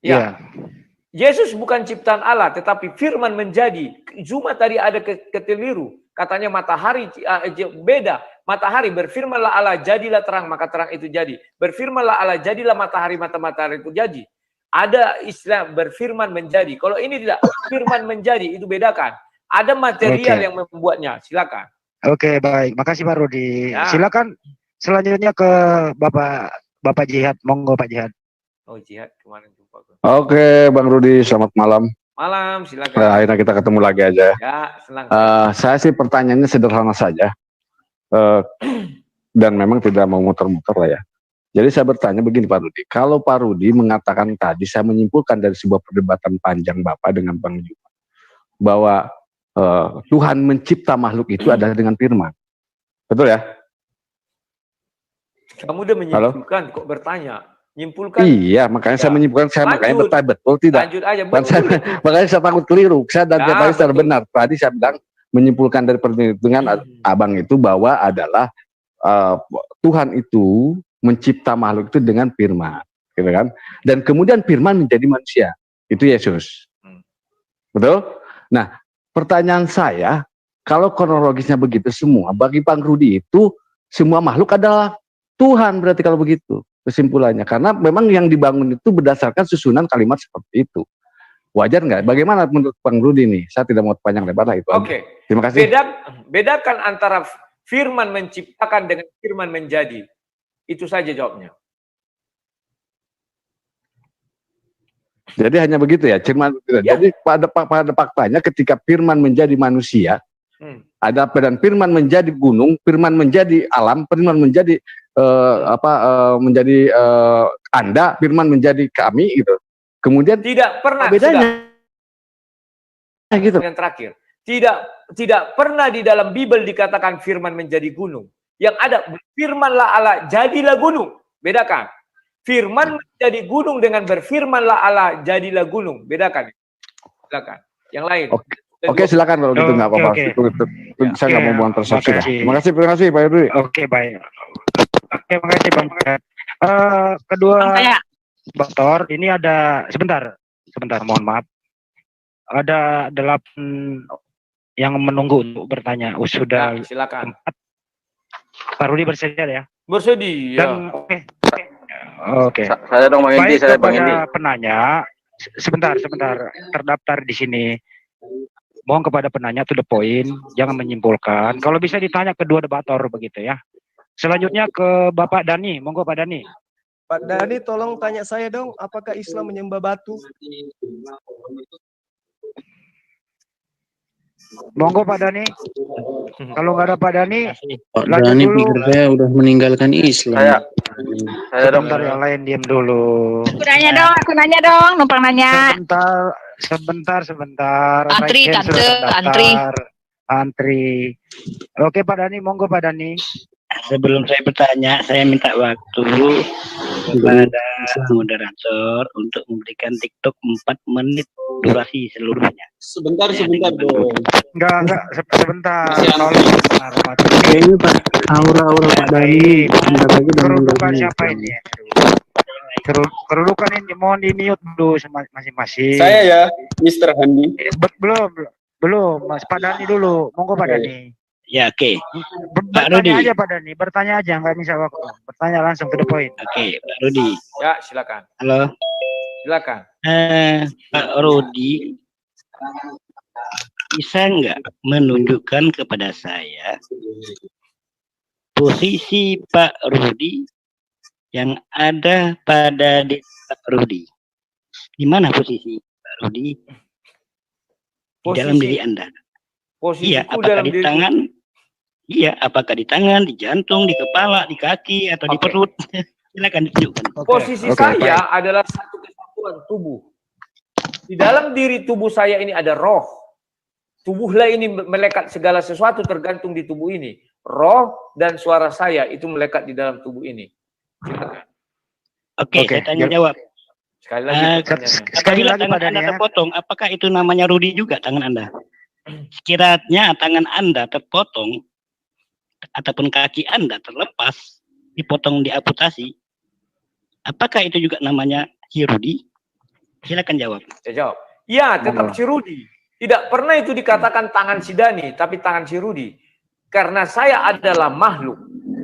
Ya. Yesus bukan ciptaan Allah, tetapi firman menjadi. Zuma tadi ada kekeliru. Katanya matahari beda. Matahari berfirmanlah Allah, jadilah terang, maka terang itu jadi. Berfirmanlah Allah, jadilah matahari, maka matahari itu jadi. Ada istilah berfirman menjadi. Kalau ini tidak, firman menjadi, itu bedakan. Ada material yang membuatnya. Silakan. Oke, baik. Makasih Pak Rudi. Ya. Silakan selanjutnya ke Bapak Jihad. Monggo Pak Jihad. Oh, Jihad kemarin jumpa. Oke, Bang Rudi, selamat malam. Malam, silakan. Akhirnya kita ketemu lagi aja. Ya, senang. Saya sih pertanyaannya sederhana saja. Dan memang tidak mau muter-muter lah ya. Jadi saya bertanya begini Pak Rudi. Kalau Pak Rudi mengatakan tadi, saya menyimpulkan dari sebuah perdebatan panjang Bapak dengan Bang Juma, bahwa Tuhan mencipta makhluk itu adalah dengan firman. Betul ya? Kamu udah menyimpulkan, kok bertanya? Nyimpulkan. Iya, makanya saya menyimpulkan, makanya bertanya betul tidak. Lanjut aja. Makanya saya takut keliru. Saya dan tadi secara benar. Tadi saya bilang menyimpulkan dari perhitungan abang itu bahwa adalah Tuhan itu mencipta makhluk itu dengan firman, gitu kan? Dan kemudian firman menjadi manusia. Itu Yesus. Betul? Nah, pertanyaan saya, kalau kronologisnya begitu semua, bagi Bang Rudi itu semua makhluk adalah Tuhan, berarti kalau begitu kesimpulannya, karena memang yang dibangun itu berdasarkan susunan kalimat seperti itu. Wajar nggak? Bagaimana menurut Bang Rudi nih? Saya tidak mau panjang lebar lah itu. Oke. Terima kasih. Bedakan antara firman menciptakan dengan firman menjadi. Itu saja jawabnya. Jadi hanya begitu ya, firman. Ya. Jadi pada faktanya ketika firman menjadi manusia, ada dan firman menjadi gunung, firman menjadi alam, firman menjadi menjadi Anda, firman menjadi kami gitu. Kemudian tidak pernah bedanya gitu. Yang terakhir, tidak pernah di dalam Bible dikatakan firman menjadi gunung. Yang ada berfirmanlah Allah, jadilah gunung. Bedakan. Firman menjadi gunung dengan berfirmanlah Allah, jadilah gunung. Bedakan. Silakan. Yang lain. Oke, silakan kalau gitu nggak apa-apa. Saya nggak mau buang persepsi. Terima kasih Pak Rudi. Oke, baik. Oke, makasih Bang. Kedua, Bang Tor, ini ada sebentar, mohon maaf. Ada 8 yang menunggu untuk bertanya. Sudah ya, silakan. 4. Pak Rudi bersedia ya? Bersedia. Dan Oke. Saya dong Bang Indi, saya Bang Indi. Penanya, sebentar, terdaftar di sini. Mohon kepada penanya to the point, jangan menyimpulkan. Kalau bisa ditanya kedua debator begitu ya. Selanjutnya ke Bapak Dani, monggo Pak Dani. Pak Dani, tolong tanya saya dong, apakah Islam menyembah batu? Monggo Pak Dani. Kalau nggak ada Pak Dani, Pak Dani pikir saya udah meninggalkan Islam. Sebentar yang lain diam dulu. Aku nanya dong, numpang nanya. Sebentar. Antri, Raiken tante, sudah antri. terdaftar. Antri. Oke Pak Dani, monggo Pak Dani. Sebelum saya bertanya, saya minta waktu kepada moderator untuk memberikan TikTok 4 menit durasi seluruhnya. Sebentar dong. Enggak, sebentar. Kayaknya Pak, aura Pak Dani. Kerudukan siapa ini? Kerudukan ini mohon di mute dulu masing-masing. Saya ya, Mr. Handi. Belum, Mas Pak Dani dulu. Monggo Pak Dani. Ya, oke. Bertanya aja Pak Dani, bertanya aja, nggak bisa waktu. Bertanya langsung to the point. Oke, Pak Rudi. Ya, silakan. Halo. Silakan. Pak Rudi, bisa nggak menunjukkan kepada saya posisi Pak Rudi yang ada pada diri Pak Rudi? Di mana posisi Pak Rudi? Di dalam diri Anda. Iya, apakah di tangan? Iya, apakah di tangan, di jantung, di kepala, di kaki, atau di perut? Silakan ditunjukkan. Posisi saya adalah satu kesatuan tubuh. Di dalam diri tubuh saya ini ada roh. Tubuhlah ini melekat segala sesuatu tergantung di tubuh ini. Roh dan suara saya itu melekat di dalam tubuh ini. Silakan. Oke, saya tanya jawab. Sekali lagi pertanyaannya. Sekali lagi tangan Anda terpotong, apakah itu namanya Rudi juga tangan Anda? Sekiranya tangan Anda terpotong ataupun kaki Anda terlepas, dipotong, diamputasi, apakah itu juga namanya si Rudi? Silakan jawab. Saya jawab. Ya, tetap si Rudi. Tidak pernah itu dikatakan tangan si Dani, tapi tangan si Rudi. Karena saya adalah makhluk,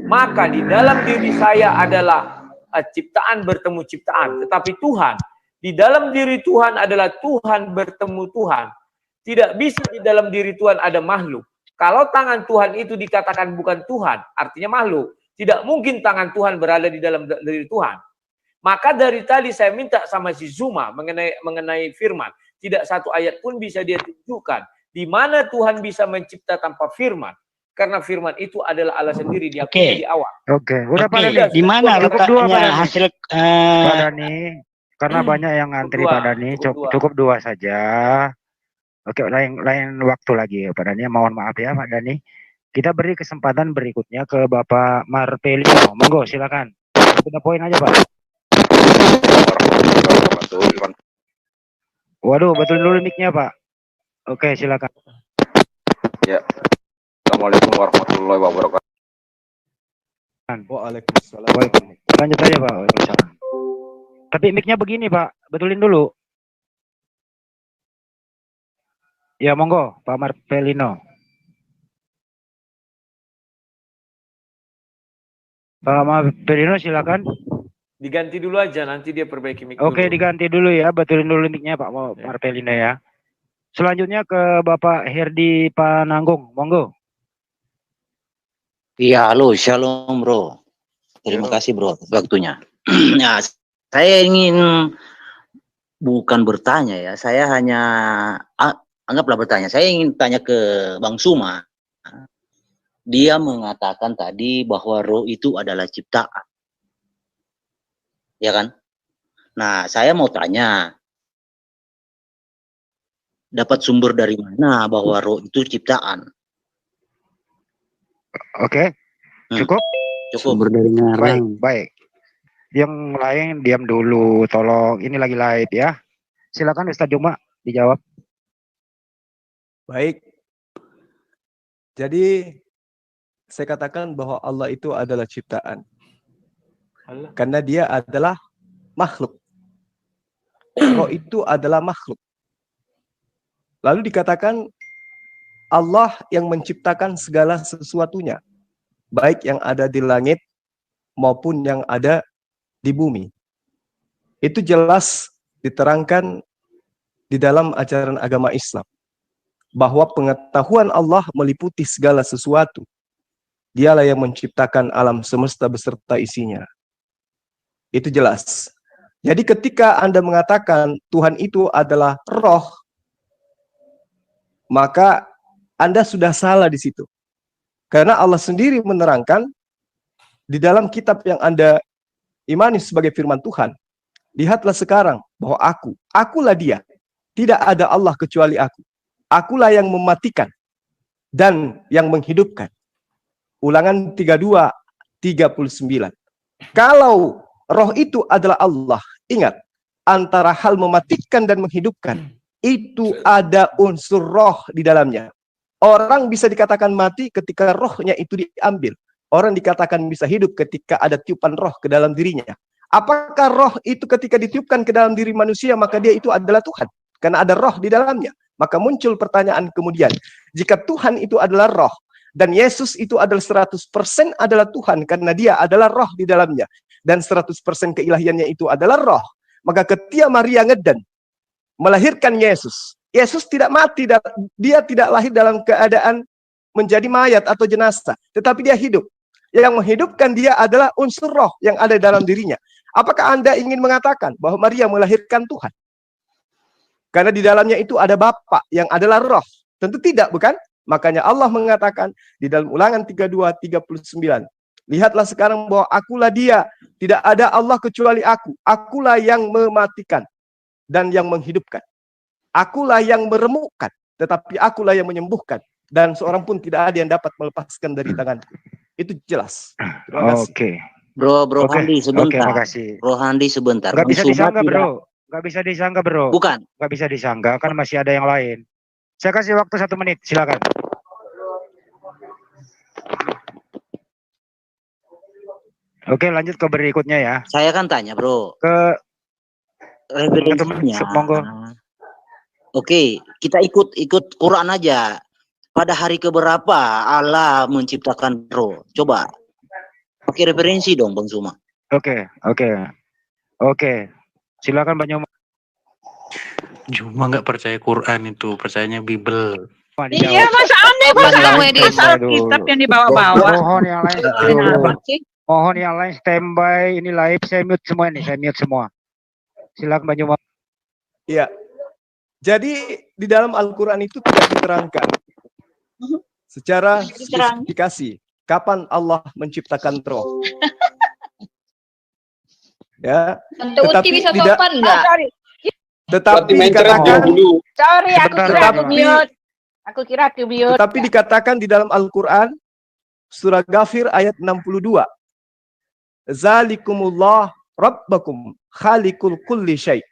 maka di dalam diri saya adalah ciptaan bertemu ciptaan. Tetapi Tuhan, di dalam diri Tuhan adalah Tuhan bertemu Tuhan. Tidak bisa di dalam diri Tuhan ada makhluk. Kalau tangan Tuhan itu dikatakan bukan Tuhan, artinya makhluk. Tidak mungkin tangan Tuhan berada di dalam diri Tuhan. Maka dari tadi saya minta sama si Zuma mengenai firman. Tidak satu ayat pun bisa dia tunjukkan. Di mana Tuhan bisa mencipta tanpa firman. Karena firman itu adalah Allah sendiri. Dia di awal. Oke, udah Pak Dani. Di mana letaknya hasil Pak Dani? Karena banyak yang ngantri Pak Dani. Cukup 2 saja. Oke, lain waktu lagi Pak Dani. Mohon maaf ya Pak Dani. Kita beri kesempatan berikutnya ke Bapak Marpelino. Monggo silakan. Sudah poin aja Pak. Waduh, betul dulu mic-nya Pak. Oke, silakan. Ya. Assalamualaikum warahmatullahi wabarakatuh. Waalaikumsalam. Lanjut aja Pak. Waalaikumsalam. Tapi mic-nya begini Pak, betulin dulu. Ya monggo, Pak Marpelino. Pak Marpelino silakan. Diganti dulu aja, nanti dia perbaiki mic. Oke, diganti dulu ya, betulin dulu mic-nya Pak Marpelino ya. Selanjutnya ke Bapak Herdi Pananggung, monggo. Iya, halo, shalom bro. Terima kasih bro waktunya. Nah, saya ingin bukan bertanya ya, saya hanya anggaplah bertanya. Saya ingin tanya ke Bang Suma. Dia mengatakan tadi bahwa roh itu adalah ciptaan. Ya kan? Nah, saya mau tanya. Dapat sumber dari mana bahwa roh itu ciptaan? Oke. Cukup? Cukup. Sumber dari ngarang. Baik. Yang lain diam dulu, tolong. Ini lagi live ya. Silakan Ustaz Juma dijawab. Baik. Jadi saya katakan bahwa Allah itu adalah ciptaan. Karena dia adalah makhluk. Roh itu adalah makhluk. Lalu dikatakan Allah yang menciptakan segala sesuatunya. Baik yang ada di langit maupun yang ada di bumi. Itu jelas diterangkan di dalam ajaran agama Islam. Bahwa pengetahuan Allah meliputi segala sesuatu. Dialah yang menciptakan alam semesta beserta isinya. Itu jelas. Jadi ketika Anda mengatakan Tuhan itu adalah roh, maka Anda sudah salah di situ. Karena Allah sendiri menerangkan di dalam kitab yang Anda imani sebagai firman Tuhan. Lihatlah sekarang bahwa akulah dia. Tidak ada Allah kecuali aku. Akulah yang mematikan dan yang menghidupkan. Ulangan 32:39. Kalau roh itu adalah Allah, ingat, antara hal mematikan dan menghidupkan, itu ada unsur roh di dalamnya. Orang bisa dikatakan mati ketika rohnya itu diambil. Orang dikatakan bisa hidup ketika ada tiupan roh ke dalam dirinya. Apakah roh itu ketika ditiupkan ke dalam diri manusia, maka dia itu adalah Tuhan? Karena ada roh di dalamnya. Maka muncul pertanyaan kemudian, jika Tuhan itu adalah roh, dan Yesus itu adalah 100% adalah Tuhan, karena dia adalah roh di dalamnya, dan 100% keilahiannya itu adalah roh, maka ketika Maria ngeden melahirkan Yesus, Yesus tidak mati, dia tidak lahir dalam keadaan menjadi mayat atau jenazah, tetapi dia hidup. Yang menghidupkan dia adalah unsur roh yang ada dalam dirinya. Apakah Anda ingin mengatakan bahwa Maria melahirkan Tuhan? Karena di dalamnya itu ada Bapa yang adalah roh. Tentu tidak, bukan? Makanya Allah mengatakan di dalam Ulangan 32:39. Lihatlah sekarang bahwa akulah dia. Tidak ada Allah kecuali aku. Akulah yang mematikan dan yang menghidupkan. Akulah yang meremukkan, tetapi akulah yang menyembuhkan. Dan seorang pun tidak ada yang dapat melepaskan dari tanganku. Itu jelas. Terima kasih. Oke. Bro Oke. Handi sebentar. Oke, makasih. Bro Handi sebentar. Nggak bisa Bang Suma disangka, tidak- bro. Nggak bisa disangka, bro. Bukan. Nggak bisa disangka, kan masih ada yang lain. Saya kasih waktu 1 menit, silakan. Oke, lanjut ke berikutnya ya. Saya kan tanya, Bro. Ke referensinya. monggo. Oke, kita ikut Quran aja. Pada hari keberapa Allah menciptakan roh? Coba. Pakai referensi dong, Bang Suma. Oke. Silakan Bang Nyoma. Cuma nggak percaya Quran itu, percayanya Bible. Iya, masa aneh masa Alkitab yang dibawa-bawa. Mohon yang lain mohon yang lain standby, ini live, saya mute semua ini, saya mute semua. Silakan Bang Nyoma. Iya. Jadi di dalam Al-Quran itu tidak diterangkan secara spesifikasi kapan Allah menciptakan roh. Ya. Tetapi bisa sopan enggak? Tetapi dikatakan Sorry, aku kira aku mute. Tetapi dikatakan di dalam Al-Quran surah Ghafir ayat 62. Zalikumullah rabbakum khaliqul kulli syai'.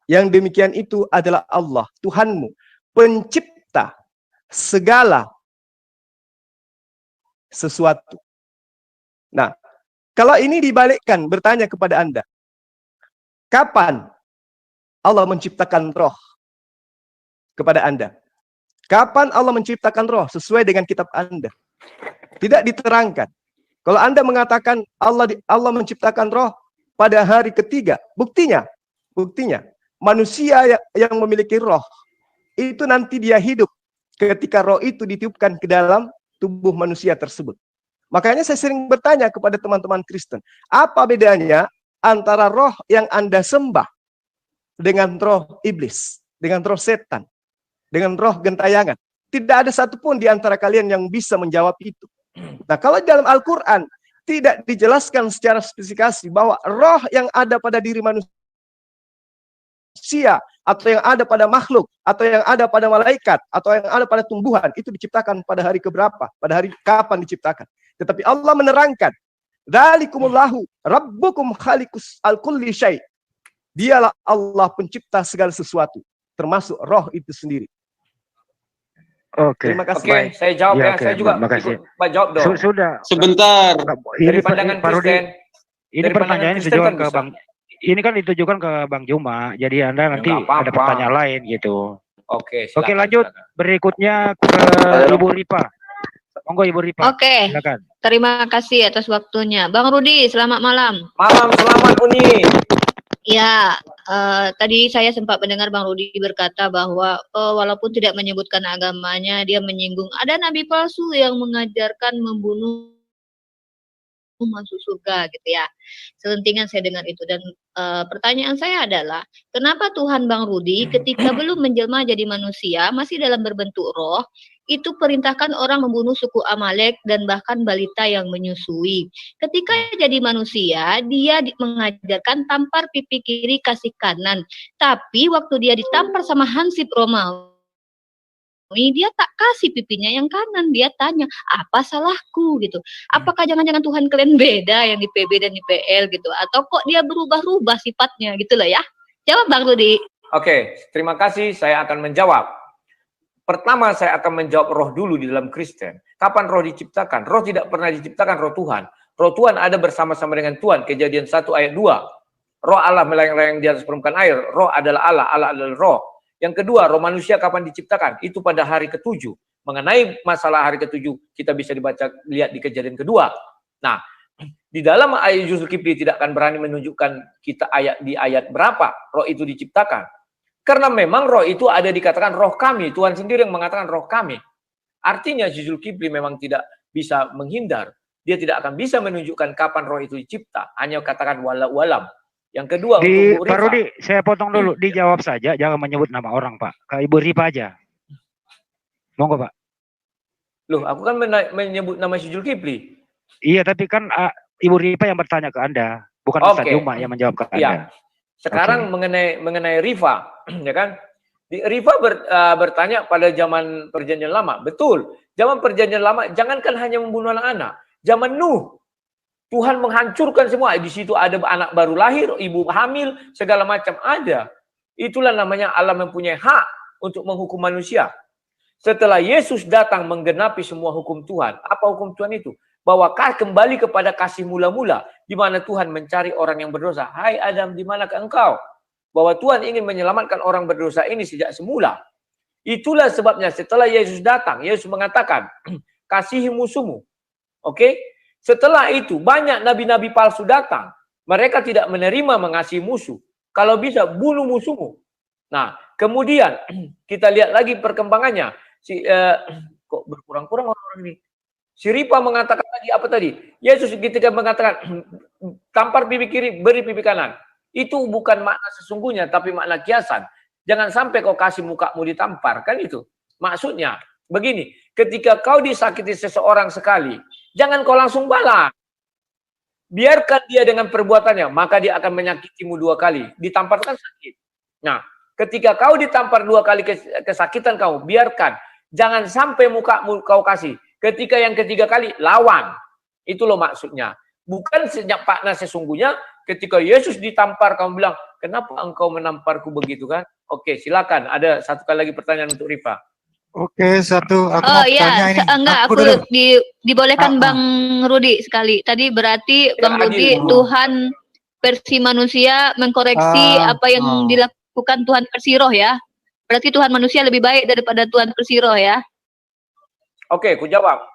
Yang demikian itu adalah Allah, Tuhanmu, pencipta segala sesuatu. Nah, kalau ini dibalikkan, bertanya kepada Anda, kapan Allah menciptakan roh kepada Anda? Kapan Allah menciptakan roh sesuai dengan kitab Anda? Tidak diterangkan. Kalau Anda mengatakan Allah menciptakan roh pada hari ketiga, buktinya manusia yang memiliki roh itu nanti dia hidup ketika roh itu ditiupkan ke dalam tubuh manusia tersebut. Makanya saya sering bertanya kepada teman-teman Kristen, apa bedanya antara roh yang Anda sembah dengan roh iblis, dengan roh setan, dengan roh gentayangan? Tidak ada satupun di antara kalian yang bisa menjawab itu. Nah, kalau dalam Al-Quran tidak dijelaskan secara spesifikasi bahwa roh yang ada pada diri manusia atau yang ada pada makhluk atau yang ada pada malaikat atau yang ada pada tumbuhan itu diciptakan pada hari keberapa, pada hari kapan diciptakan. Tetapi Allah menerangkan, dzalikumullahu rabbukum khaliqus al-kulli syai'. Dialah Allah pencipta segala sesuatu, termasuk roh itu sendiri. Oke. Terima kasih. Oke, saya jawab ya. Oke, Saya juga makasih. ikut jawab dong. Sudah. Sebentar. Dari pandangan Pak Rudi, Kristen. ini Dari pertanyaan pandangan Kristen ditujukan kan ke bisa. Bang. Ini kan ditujukan ke Bang Juma. Jadi Anda nanti nggak apa-apa. ada pertanyaan lain gitu. Oke, Oke, silakan, lanjut. silakan. Berikutnya ke Ibu Ripa. Monggo Ibu Ripa. Oke. Silakan. Terima kasih atas waktunya. Bang Rudi, selamat malam. Malam, selamat Uni. Ya, tadi saya sempat mendengar Bang Rudi berkata bahwa walaupun tidak menyebutkan agamanya, dia menyinggung ada nabi palsu yang mengajarkan membunuh masuk surga gitu ya. Selentingan saya dengar itu dan pertanyaan saya adalah kenapa Tuhan Bang Rudi ketika belum menjelma jadi manusia masih dalam berbentuk roh itu perintahkan orang membunuh suku Amalek dan bahkan balita yang menyusui. Ketika jadi manusia, dia mengajarkan tampar pipi kiri kasih kanan. Tapi waktu dia ditampar sama Hansip Romawi, dia tak kasih pipinya yang kanan. Dia tanya, apa salahku gitu? Apakah jangan-jangan Tuhan kalian beda yang di PB dan di PL gitu? Atau kok dia berubah-ubah sifatnya gitu loh ya? Jawab Bang Rudi. Oke, terima kasih. Saya akan menjawab. Pertama, saya akan menjawab roh dulu di dalam Kristen. Kapan roh diciptakan? Roh tidak pernah diciptakan roh Tuhan. Roh Tuhan ada bersama-sama dengan Tuhan. Kejadian 1 ayat 2. Roh Allah melayang-layang di atas permukaan air. Roh adalah Allah, Allah adalah roh. Yang kedua, roh manusia kapan diciptakan? Itu pada hari ke-7. Mengenai masalah hari ke-7, kita bisa lihat di kejadian kedua. Nah, di dalam ayat Zulkifli tidak akan berani menunjukkan kita di ayat berapa roh itu diciptakan. Karena memang roh itu ada dikatakan roh kami. Tuhan sendiri yang mengatakan roh kami. Artinya Zulkifli memang tidak bisa menghindar. Dia tidak akan bisa menunjukkan kapan roh itu dicipta. Hanya katakan walau-walam. Yang kedua, Pak untuk Rudi, saya potong dulu. Dijawab saja, jangan menyebut nama orang, Pak. Ke Ibu Ripa aja. Monggo, Pak. Loh, aku kan menyebut nama Zulkifli. Iya, tapi kan Ibu Ripa yang bertanya ke Anda, bukan Ustaz Juma yang menjawab ke Anda. Iya. Sekarang mengenai Rifa, ya kan? Rifa bertanya pada zaman Perjanjian Lama. Betul. Zaman Perjanjian Lama, jangankan hanya membunuh anak-anak. Zaman Nuh, Tuhan menghancurkan semua. Di situ ada anak baru lahir, ibu hamil, segala macam ada. Itulah namanya Allah mempunyai hak untuk menghukum manusia. Setelah Yesus datang menggenapi semua hukum Tuhan. Apa hukum Tuhan itu? Bahwa kembali kepada kasih mula-mula. Di mana Tuhan mencari orang yang berdosa. Hai Adam, di manakah engkau? Bahwa Tuhan ingin menyelamatkan orang berdosa ini sejak semula. Itulah sebabnya setelah Yesus datang, Yesus mengatakan, kasihi musuhmu. Oke? Setelah itu, banyak nabi-nabi palsu datang. Mereka tidak menerima mengasihi musuh. Kalau bisa, bunuh musuhmu. Nah, kemudian kita lihat lagi perkembangannya. Kok berkurang-kurang orang-orang ini? Si Ripa mengatakan lagi apa tadi? Yesus ketika mengatakan, tampar pipi kiri, beri pipi kanan. Itu bukan makna sesungguhnya, tapi makna kiasan. Jangan sampai kau kasih mukamu ditampar. Kan itu. Maksudnya, begini. Ketika kau disakiti seseorang sekali, jangan kau langsung balas. Biarkan dia dengan perbuatannya, maka dia akan menyakitimu 2 kali. Ditampar kan sakit. Nah, ketika kau ditampar 2 kali kesakitan kau, biarkan. Jangan sampai mukamu kau kasih. Ketika yang ketiga kali, lawan. Itu loh maksudnya. Bukan sejak makna sesungguhnya, ketika Yesus ditampar, kamu bilang, kenapa engkau menamparku begitu kan? Oke, silakan. Ada satu kali lagi pertanyaan untuk Rifa. Oke, satu. Aku mau tanya ini. Enggak, aku dibolehkan Bang Rudi sekali. Tadi berarti Bang Rudi, Tuhan versi manusia mengkoreksi apa yang dilakukan Tuhan versi roh ya. Berarti Tuhan manusia lebih baik daripada Tuhan versi roh ya. Oke, aku jawab.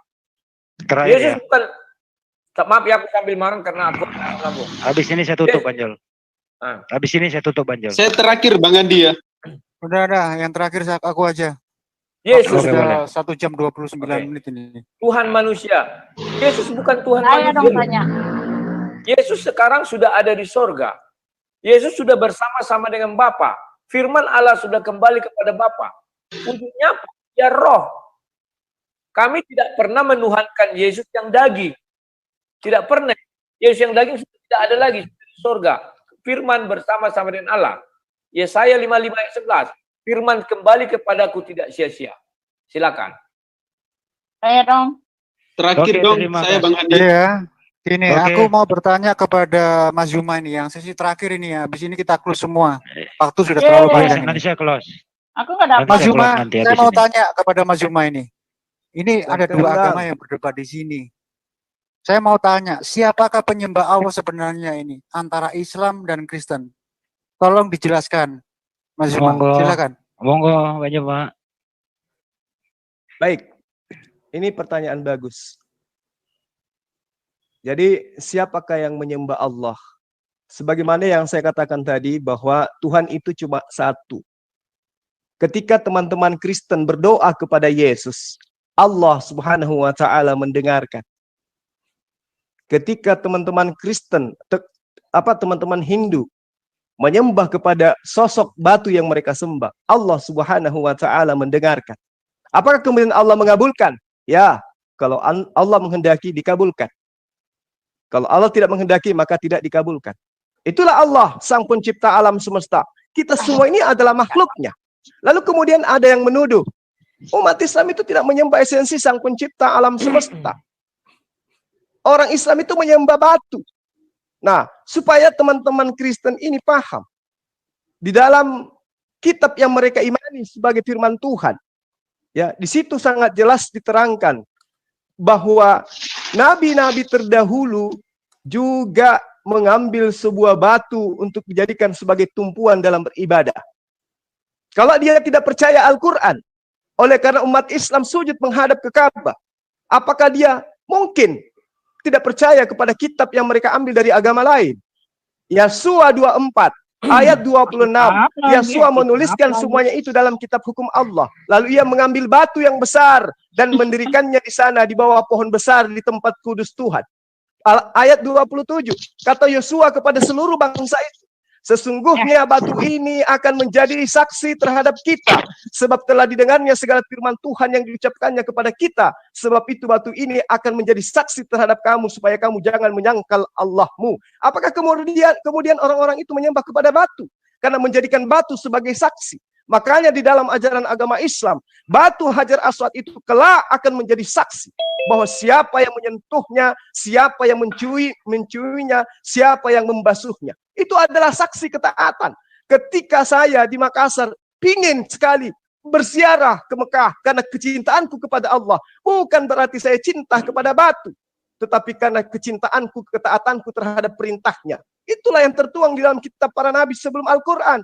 Yesus bukan, maaf ya aku sambil marah karena aku sambung. Habis ini saya tutup, Banjol. Habis ini saya tutup, Banjol. Saya terakhir Bang Andi ya. Udah, yang terakhir aku aja. Yesus sudah 1 jam 29 menit ini. Tuhan manusia. Yesus bukan Tuhan Saya manusia. dong tanya. Yesus sekarang sudah ada di sorga. Yesus sudah bersama-sama dengan Bapa. Firman Allah sudah kembali kepada Bapa. Untuknya ya roh. Kami tidak pernah menuhankan Yesus yang daging. Tidak pernah. Yesus yang daging sudah tidak ada lagi di sorga. Firman bersama-sama dengan Allah. Yesaya 55 ayat 11. Firman kembali kepadaku tidak sia-sia. Silakan. Saya dong. Terakhir dong, saya Bang Andi. Iya. Ini aku mau bertanya kepada Mas Zuma ini, yang sesi terakhir ini ya. Habis ini kita close semua. Waktu sudah terlalu panjang. Nanti saya close. Aku nggak dapat. Mas Zuma, saya mau tanya kepada Mas Zuma ini. Ini ada 2 agama yang berdebat di sini. Saya mau tanya, siapakah penyembah Allah sebenarnya ini? Antara Islam dan Kristen. Tolong dijelaskan. Mas Zuma, silakan. Monggo, Pak Juma. Baik, ini pertanyaan bagus. Jadi, siapakah yang menyembah Allah? Sebagaimana yang saya katakan tadi, bahwa Tuhan itu cuma satu. Ketika teman-teman Kristen berdoa kepada Yesus, Allah Subhanahu wa Ta'ala mendengarkan. Ketika teman-teman Kristen, teman-teman Hindu menyembah kepada sosok batu yang mereka sembah, Allah Subhanahu wa Ta'ala mendengarkan. Apakah kemudian Allah mengabulkan? Ya, kalau Allah menghendaki dikabulkan. Kalau Allah tidak menghendaki maka tidak dikabulkan. Itulah Allah, sang pencipta alam semesta. Kita semua ini adalah makhluknya. Lalu kemudian ada yang menuduh, umat Islam itu tidak menyembah esensi sang pencipta alam semesta. Orang Islam itu menyembah batu. Nah, supaya teman-teman Kristen ini paham, di dalam kitab yang mereka imani sebagai firman Tuhan, ya, di situ sangat jelas diterangkan bahwa nabi-nabi terdahulu juga mengambil sebuah batu untuk dijadikan sebagai tumpuan dalam beribadah. Kalau dia tidak percaya Al-Quran, oleh karena umat Islam sujud menghadap ke Ka'bah, apakah dia mungkin tidak percaya kepada kitab yang mereka ambil dari agama lain? Yesua 24 ayat 26, Yesua menuliskan semuanya itu dalam kitab hukum Allah. Lalu ia mengambil batu yang besar dan mendirikannya di sana di bawah pohon besar di tempat kudus Tuhan. Ayat 27, kata Yesua kepada seluruh bangsa itu, sesungguhnya batu ini akan menjadi saksi terhadap kita, sebab telah didengarnya segala firman Tuhan yang diucapkannya kepada kita. Sebab itu batu ini akan menjadi saksi terhadap kamu, supaya kamu jangan menyangkal Allahmu. Apakah kemudian orang-orang itu menyembah kepada batu? Karena menjadikan batu sebagai saksi. Makanya di dalam ajaran agama Islam, batu Hajar Aswad itu kelak akan menjadi saksi bahwa siapa yang menyentuhnya, siapa yang menciuminya, siapa yang membasuhnya. Itu adalah saksi ketaatan. Ketika saya di Makassar pingin sekali berziarah ke Mekah karena kecintaanku kepada Allah, bukan berarti saya cinta kepada batu, tetapi karena kecintaanku, ketaatanku terhadap perintahnya. Itulah yang tertuang di dalam kitab para nabi sebelum Al-Quran.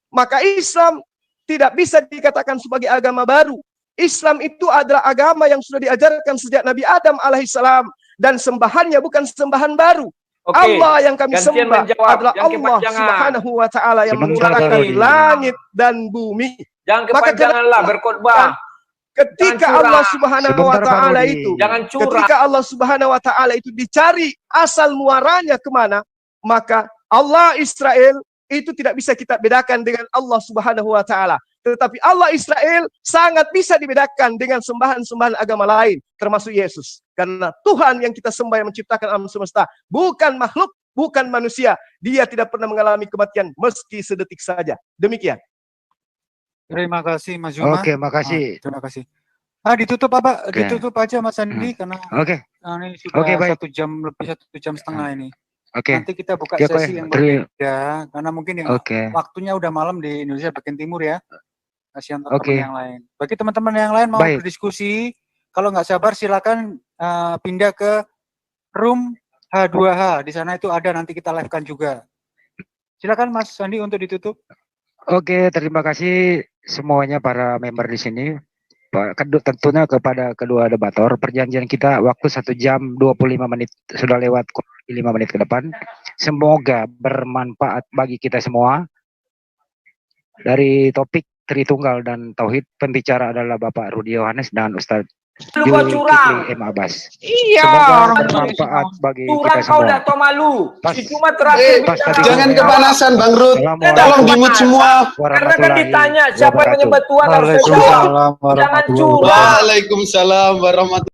Maka Islam tidak bisa dikatakan sebagai agama baru. Islam itu adalah agama yang sudah diajarkan sejak Nabi Adam alaihissalam, dan sembahannya bukan sembahan baru. Oke, Allah yang kami sembah adalah Allah kepanjangan. Subhanahu wa ta'ala yang menciptakan langit dan bumi. Jangan Maka kepanjanganlah berkhotbah. Ketika Jangan Allah curang. Subhanahu wa ta'ala itu, Jangan curang. ketika Allah Subhanahu wa ta'ala itu dicari asal muaranya kemana, maka Allah Israel itu tidak bisa kita bedakan dengan Allah Subhanahu wa ta'ala. Tetapi Allah Israel sangat bisa dibedakan dengan sembahan-sembahan agama lain, termasuk Yesus. Karena Tuhan yang kita sembah yang menciptakan alam semesta, bukan makhluk, bukan manusia. Dia tidak pernah mengalami kematian meski sedetik saja. Demikian. Terima kasih Mas Juma. Oke, makasih. Terima kasih. Ditutup apa? Ditutup aja Mas Andi karena ini sudah baik. 1 jam lebih, 1 jam setengah ini. Oke. Nanti kita buka Oke, sesi yang berbeda karena mungkin yang waktunya udah malam di Indonesia bagian timur ya. Kasihan teman-teman yang lain. Bagi teman-teman yang lain mau berdiskusi, kalau nggak sabar silakan pindah ke room H2H. Di sana itu ada, nanti kita live-kan juga. Silakan Mas Andi untuk ditutup. Oke, terima kasih semuanya para member di sini. Tentunya kepada kedua debator, perjanjian kita waktu 1 jam 25 menit sudah lewat 5 menit ke depan. Semoga bermanfaat bagi kita semua. Dari topik Tritunggal dan Tauhid, pembicara adalah Bapak Rudi Yohanes dan Ustadz Juli Kipli M. Abbas. Iya. Semoga bermanfaat bagi kita semua. Kau udah tau malu. Cuma terakhir. Jangan kepanasan Bang Rud. Tolong dimut semua. Karena kan ditanya siapa yang menyembah Tuhan harus jawab. Jangan curang. Waalaikumsalam warahmatullahi